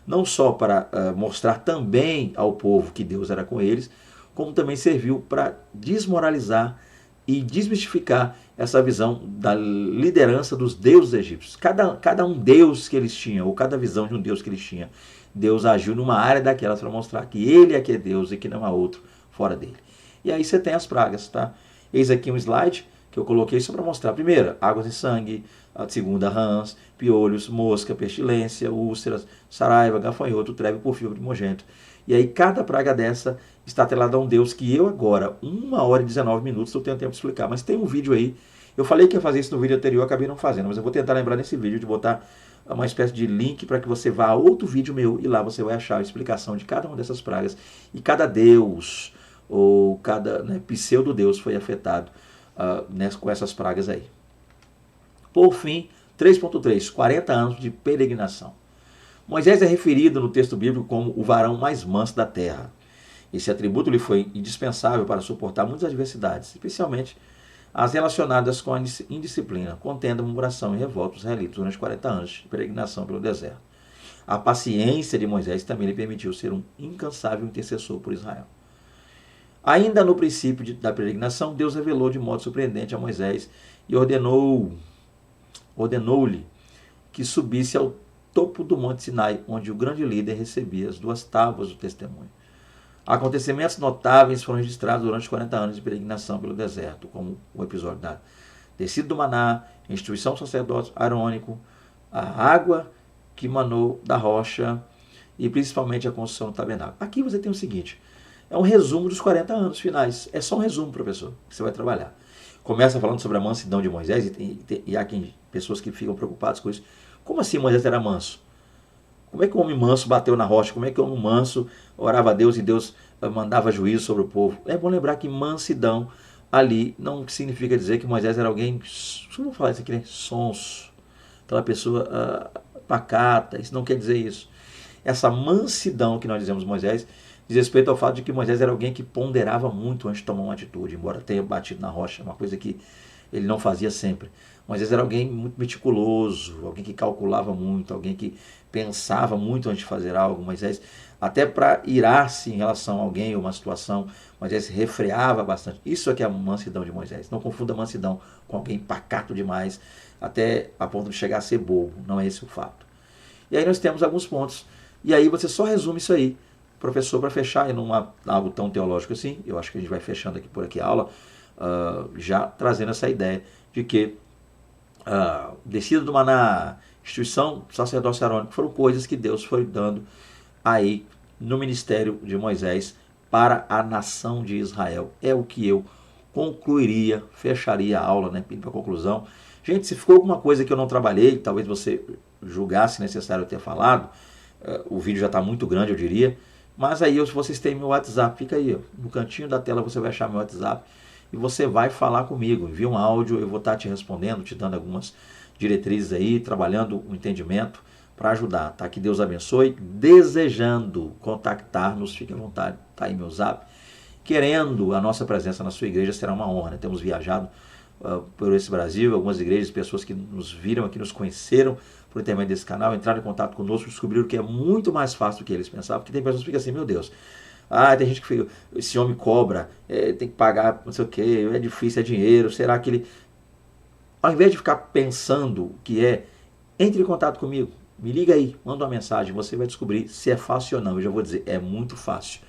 não só para mostrar também ao povo que Deus era com eles, como também serviu para desmoralizar e desmistificar essa visão da liderança dos deuses egípcios. Cada um deus que eles tinham, ou cada visão de um deus que eles tinham, Deus agiu numa área daquelas para mostrar que ele é que é Deus e que não há outro fora dele. E aí você tem as pragas, tá? Eis aqui um slide que eu coloquei só para mostrar. A primeira, águas de sangue. A segunda, rãs, piolhos, mosca, pestilência, úlceras, saraiva, gafanhoto, treve, porfírio, primogênito. E aí cada praga dessa está atrelada a um Deus que eu agora, 1 hora e 19 minutos, eu tenho tempo de explicar. Mas tem um vídeo aí, eu falei que ia fazer isso no vídeo anterior, acabei não fazendo, mas eu vou tentar lembrar nesse vídeo de botar uma espécie de link para que você vá a outro vídeo meu e lá você vai achar a explicação de cada uma dessas pragas e cada Deus ou cada pseudo-deus foi afetado com essas pragas aí. Por fim, 3.3, 40 anos de peregrinação. Moisés é referido no texto bíblico como o varão mais manso da terra. Esse atributo lhe foi indispensável para suportar muitas adversidades, especialmente as relacionadas com a indisciplina, contenda, murmuração e revolta dos israelitas durante 40 anos de peregrinação pelo deserto. A paciência de Moisés também lhe permitiu ser um incansável intercessor por Israel. Ainda no princípio da peregrinação, Deus revelou de modo surpreendente a Moisés e ordenou-lhe que subisse ao topo do Monte Sinai, onde o grande líder recebia as 2 tábuas do testemunho. Acontecimentos notáveis foram registrados durante os 40 anos de peregrinação pelo deserto, como o episódio da descida do maná, a instituição do sacerdote arônico, a água que manou da rocha e principalmente a construção do tabernáculo. Aqui você tem o seguinte, é um resumo dos 40 anos finais, é só um resumo, professor, que você vai trabalhar. Começa falando sobre a mansidão de Moisés e há pessoas que ficam preocupadas com isso. Como assim Moisés era manso? Como é que o homem manso bateu na rocha? Como é que o homem manso orava a Deus e Deus mandava juízo sobre o povo? É bom lembrar que mansidão ali não significa dizer que Moisés era alguém, vamos falar isso aqui, né? Sonso, aquela pessoa pacata, isso não quer dizer isso. Essa mansidão que nós dizemos Moisés diz respeito ao fato de que Moisés era alguém que ponderava muito antes de tomar uma atitude, embora tenha batido na rocha, uma coisa que ele não fazia sempre. Moisés era alguém muito meticuloso, alguém que calculava muito, alguém que pensava muito antes de fazer algo. Moisés, até para irar-se em relação a alguém ou uma situação, Moisés refreava bastante. Isso é que é a mansidão de Moisés. Não confunda mansidão com alguém pacato demais, até a ponto de chegar a ser bobo. Não é esse o fato. E aí nós temos alguns pontos. E aí você só resume isso aí, professor, para fechar, e não algo tão teológico assim. Eu acho que a gente vai fechando aqui por aqui a aula, já trazendo essa ideia de que descida do maná, instituição do sacerdócio arônico, foram coisas que Deus foi dando aí no ministério de Moisés para a nação de Israel. É o que eu concluiria, fecharia a aula, né, pedindo para conclusão. Gente, se ficou alguma coisa que eu não trabalhei, talvez você julgasse necessário ter falado, o vídeo já está muito grande, eu diria, mas aí vocês têm meu WhatsApp, fica aí, ó, no cantinho da tela você vai achar meu WhatsApp, e você vai falar comigo, envia um áudio, eu vou estar te respondendo, te dando algumas diretrizes aí, trabalhando o entendimento para ajudar, tá? Que Deus abençoe. Desejando contactar-nos, fique à vontade, tá aí meu zap. Querendo a nossa presença na sua igreja, será uma honra, né? Temos viajado por esse Brasil, algumas igrejas, pessoas que nos viram aqui, nos conheceram por intermédio desse canal, entraram em contato conosco, descobriram que é muito mais fácil do que eles pensavam, porque tem pessoas que ficam assim, meu Deus, tem gente que fica, esse homem cobra, tem que pagar não sei o que, é difícil, é dinheiro, será que ele... Ao invés de ficar pensando que entre em contato comigo, me liga aí, manda uma mensagem, você vai descobrir se é fácil ou não. Eu já vou dizer, é muito fácil.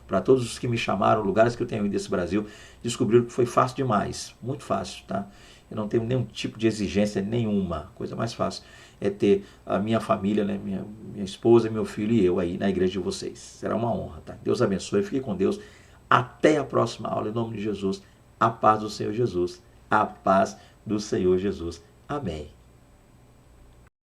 Para todos os que me chamaram, lugares que eu tenho ido desse Brasil, descobriram que foi fácil demais, muito fácil, tá? Eu não tenho nenhum tipo de exigência nenhuma, a coisa mais fácil é ter a minha família, né, minha esposa, meu filho e eu aí na igreja de vocês. Será uma honra, tá? Deus abençoe, fique com Deus. Até a próxima aula, em nome de Jesus. A paz do Senhor Jesus. A paz do Senhor Jesus. Amém.